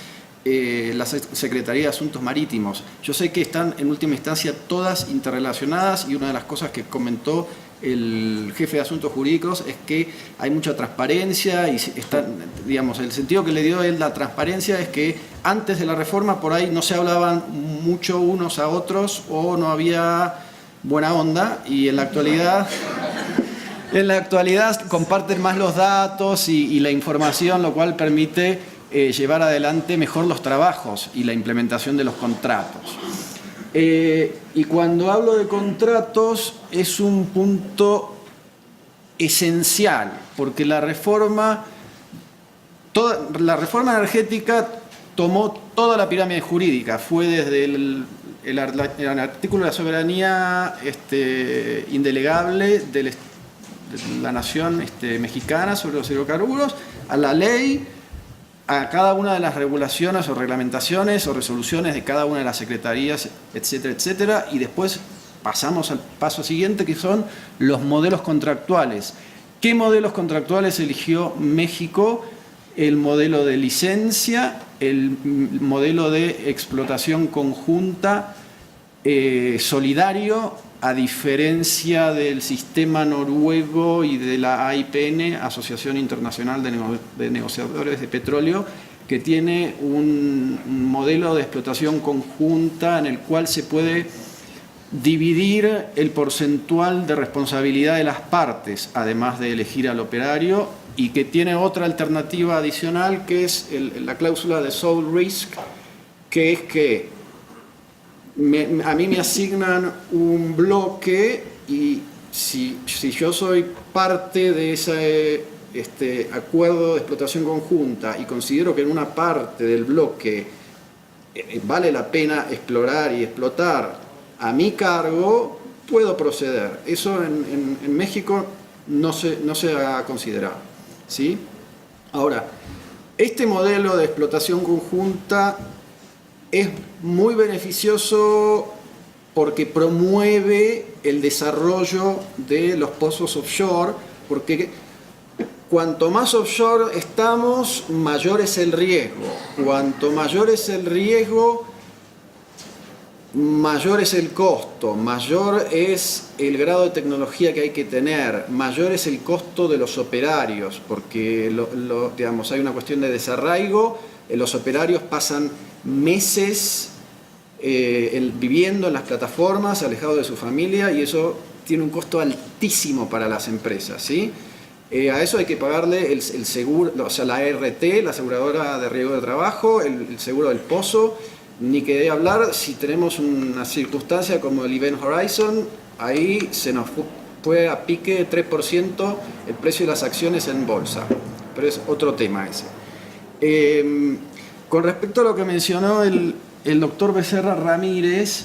la Secretaría de Asuntos Marítimos. Yo sé que están en última instancia todas interrelacionadas, y una de las cosas que comentó el jefe de Asuntos Jurídicos es que hay mucha transparencia y digamos, el sentido que le dio él la transparencia es que antes de la reforma por ahí no se hablaban mucho unos a otros o no había buena onda, y en la actualidad comparten más los datos y la información, lo cual permite llevar adelante mejor los trabajos y la implementación de los contratos. Y cuando hablo de contratos es un punto esencial, porque la reforma energética tomó toda la pirámide jurídica, fue desde el artículo de la soberanía indelegable de la nación mexicana sobre los hidrocarburos, a la ley, a cada una de las regulaciones o reglamentaciones o resoluciones de cada una de las secretarías, etcétera, etcétera, y después pasamos al paso siguiente, que son los modelos contractuales. ¿Qué modelos contractuales eligió México? El modelo de licencia, el modelo de explotación conjunta solidario, a diferencia del sistema noruego y de la AIPN, Asociación Internacional de Negociadores de Petróleo, que tiene un modelo de explotación conjunta en el cual se puede dividir el porcentual de responsabilidad de las partes, además de elegir al operario, y que tiene otra alternativa adicional, que es la cláusula de sole risk, que es que a mí me asignan un bloque, y si yo soy parte de ese acuerdo de explotación conjunta y considero que en una parte del bloque vale la pena explorar y explotar a mi cargo, puedo proceder. Eso en México no se ha considerado, ¿sí? Ahora, este modelo de explotación conjunta es muy beneficioso porque promueve el desarrollo de los pozos offshore, porque cuanto más offshore estamos, mayor es el riesgo. Cuanto mayor es el riesgo, mayor es el costo, mayor es el grado de tecnología que hay que tener, mayor es el costo de los operarios, porque digamos, hay una cuestión de desarraigo. Los operarios pasan meses viviendo en las plataformas, alejados de su familia, y eso tiene un costo altísimo para las empresas, ¿sí? A eso hay que pagarle el seguro, o sea, la ART, la aseguradora de riesgo de trabajo, el seguro del pozo, ni que de hablar si tenemos una circunstancia como el Event Horizon, ahí se nos fue a pique 3% el precio de las acciones en bolsa, pero es otro tema ese. Con respecto a lo que mencionó el doctor Becerra Ramírez,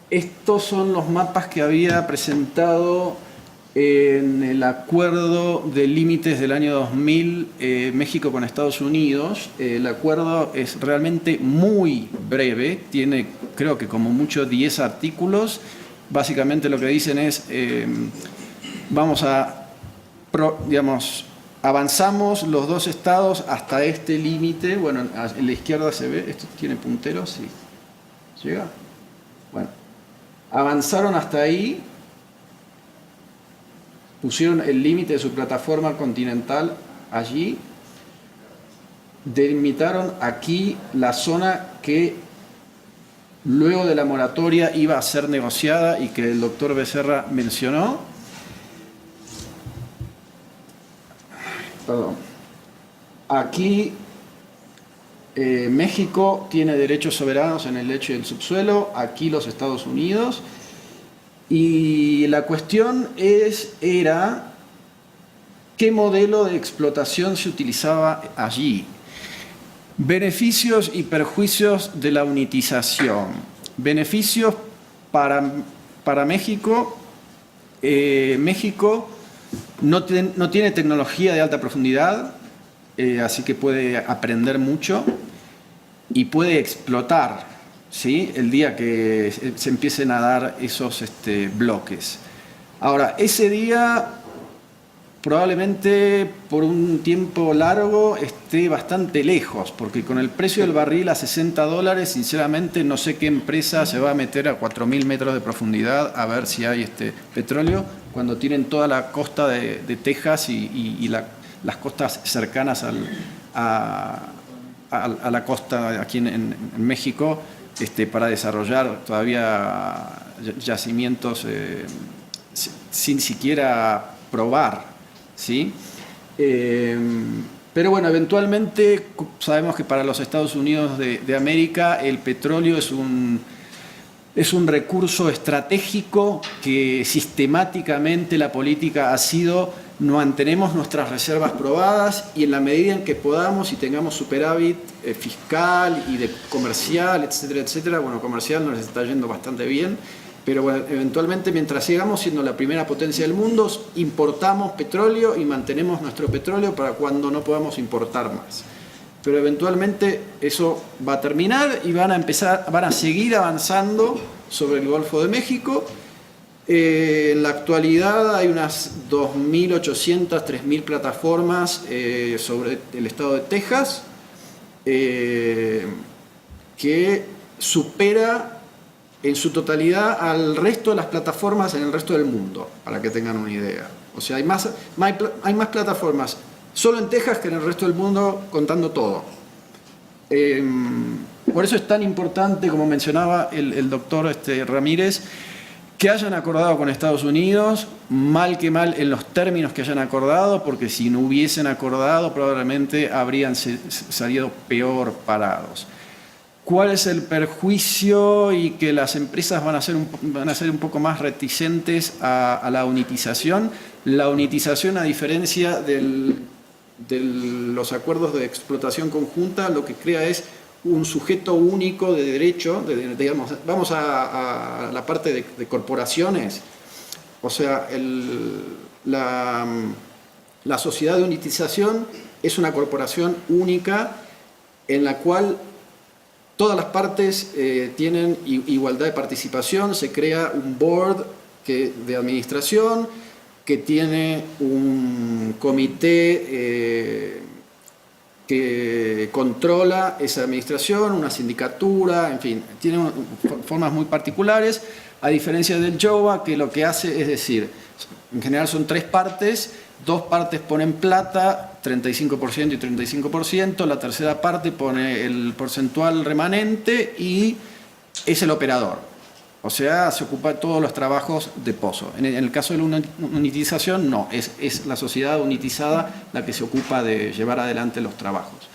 estos son los mapas que había presentado en el acuerdo de límites del año 2000 México con Estados Unidos. El acuerdo es realmente muy breve, tiene creo que como mucho 10 artículos. Básicamente lo que dicen es, avanzamos los dos estados hasta este límite. Bueno, en la izquierda se ve, ¿esto tiene punteros? Sí. ¿Llega? Bueno, avanzaron hasta ahí, pusieron el límite de su plataforma continental allí, delimitaron aquí la zona que luego de la moratoria iba a ser negociada y que el doctor Becerra mencionó. Perdón. Aquí México tiene derechos soberanos en el lecho y el subsuelo, aquí los Estados Unidos. Y la cuestión era qué modelo de explotación se utilizaba allí. Beneficios y perjuicios de la unitización. Beneficios para México. México no tiene tecnología de alta profundidad, así que puede aprender mucho y puede explotar, ¿sí?, el día que se empiecen a dar esos bloques. Ahora, ese día probablemente por un tiempo largo esté bastante lejos, porque con el precio del barril a $60, sinceramente no sé qué empresa se va a meter a 4.000 metros de profundidad a ver si hay petróleo, cuando tienen toda la costa de Texas y las costas cercanas a la costa aquí en México, para desarrollar todavía yacimientos sin siquiera probar, ¿sí? Pero bueno, eventualmente sabemos que para los Estados Unidos de América el petróleo es un recurso estratégico que sistemáticamente la política ha sido: mantenemos nuestras reservas probadas y en la medida en que podamos y tengamos superávit fiscal y de comercial, etcétera, etcétera. Bueno, comercial nos está yendo bastante bien, pero bueno, eventualmente, mientras sigamos siendo la primera potencia del mundo, importamos petróleo y mantenemos nuestro petróleo para cuando no podamos importar más. Pero eventualmente eso va a terminar y van a seguir avanzando sobre el Golfo de México. En la actualidad hay unas 2.800, 3.000 plataformas sobre el estado de Texas, que supera en su totalidad al resto de las plataformas en el resto del mundo, para que tengan una idea. O sea, hay más plataformas solo en Texas que en el resto del mundo, contando todo. Por eso es tan importante, como mencionaba el doctor Ramírez, que hayan acordado con Estados Unidos, mal que mal en los términos que hayan acordado, porque si no hubiesen acordado probablemente habrían salido peor parados. ¿Cuál es el perjuicio? Y que las empresas van a ser un poco más reticentes a la unitización. La unitización, a diferencia de los acuerdos de explotación conjunta, lo que crea es un sujeto único de derecho, digamos, vamos a la parte de corporaciones. O sea, la sociedad de unitización es una corporación única en la cual todas las partes tienen igualdad de participación. Se crea un board de administración que tiene un comité que controla esa administración, una sindicatura, en fin, tiene formas muy particulares, a diferencia del JOA, que lo que hace es decir, en general son 3 partes, 2 partes ponen plata, 35% y 35%, la tercera parte pone el porcentual remanente y es el operador. O sea, se ocupa de todos los trabajos de pozo. En el caso de la unitización, no, es la sociedad unitizada la que se ocupa de llevar adelante los trabajos.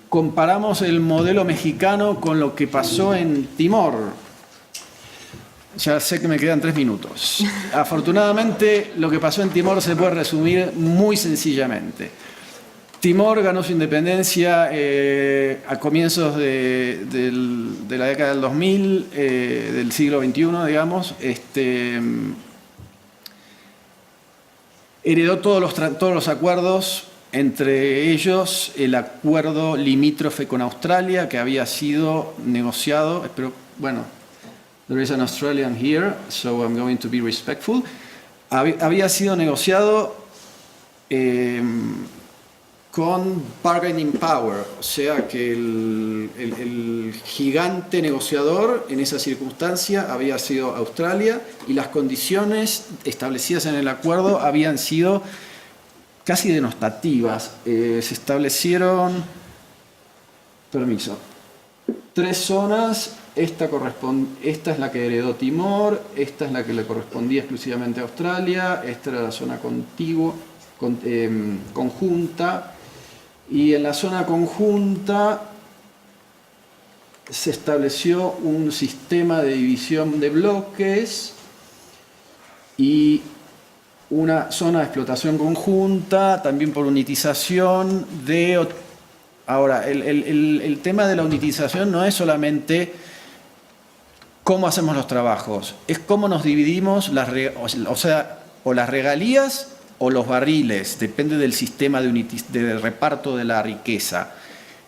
Comparamos el modelo mexicano con lo que pasó en Timor. Ya sé que me quedan 3 minutos. Afortunadamente, lo que pasó en Timor se puede resumir muy sencillamente. Timor ganó su independencia a comienzos de la década del 2000, del siglo XXI, digamos. Heredó todos los acuerdos, entre ellos el acuerdo limítrofe con Australia, que había sido negociado, pero bueno, there is an Australian here, so I'm going to be respectful. Había sido negociado con bargaining power, o sea que el gigante negociador en esa circunstancia había sido Australia y las condiciones establecidas en el acuerdo habían sido casi denostativas. Se establecieron, permiso, 3 zonas. Esta es la que heredó Timor, esta es la que le correspondía exclusivamente a Australia, esta era la zona conjunta, y en la zona conjunta se estableció un sistema de división de bloques y una zona de explotación conjunta, también por unitización de... Ahora, el tema de la unitización no es solamente cómo hacemos los trabajos, es cómo nos dividimos las regalías o los barriles, depende del sistema de reparto de la riqueza.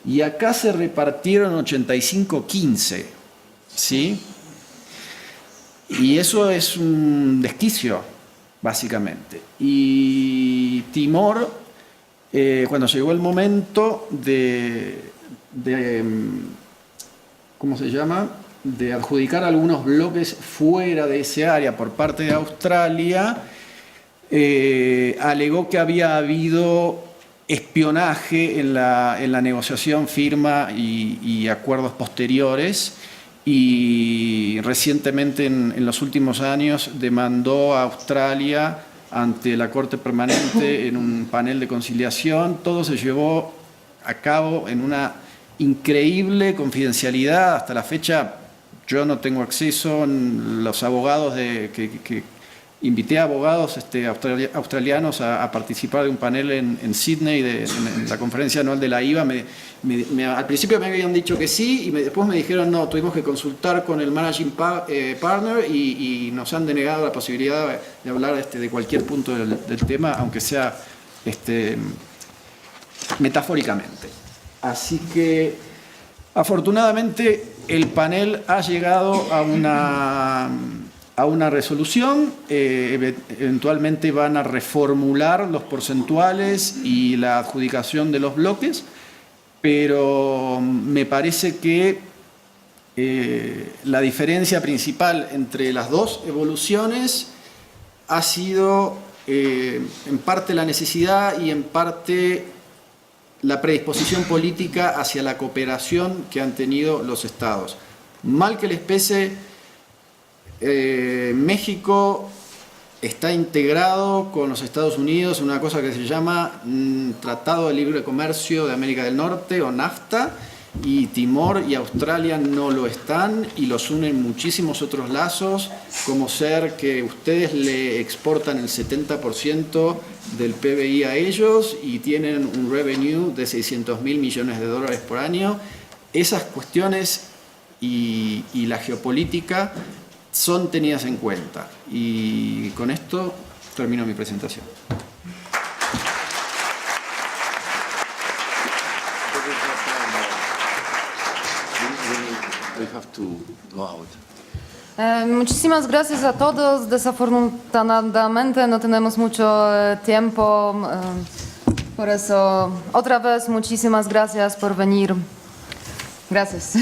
Y acá se repartieron 85-15, ¿sí? Y eso es un desquicio, básicamente. Y Timor, cuando llegó el momento ¿cómo se llama?, de adjudicar algunos bloques fuera de ese área por parte de Australia, alegó que había habido espionaje en la negociación, firma y acuerdos posteriores, y recientemente en los últimos años demandó a Australia ante la Corte Permanente en un panel de conciliación. Todo se llevó a cabo en una increíble confidencialidad. Hasta la fecha yo no tengo acceso. Los abogados que invité a abogados australianos a participar de un panel en Sydney, en la conferencia anual de la IVA. Al principio me habían dicho que sí, y después me dijeron no, tuvimos que consultar con el managing partner y nos han denegado la posibilidad de hablar de cualquier punto del tema, aunque sea metafóricamente. Así que, afortunadamente, el panel ha llegado a una resolución. Eventualmente van a reformular los porcentuales y la adjudicación de los bloques, pero me parece que la diferencia principal entre las dos evoluciones ha sido en parte la necesidad y en parte la predisposición política hacia la cooperación que han tenido los estados. Mal que les pese, México está integrado con los Estados Unidos en una cosa que se llama Tratado de Libre Comercio de América del Norte, o NAFTA, y Timor y Australia no lo están, y los unen muchísimos otros lazos, como ser que ustedes le exportan el 70% del PBI a ellos y tienen un revenue de $600.000 millones por año. Esas cuestiones y la geopolítica son tenidas en cuenta. Y con esto termino mi presentación. We have to go out. Muchísimas gracias a todos. Desafortunadamente no tenemos mucho tiempo. Por eso, otra vez, muchísimas gracias por venir. Gracias.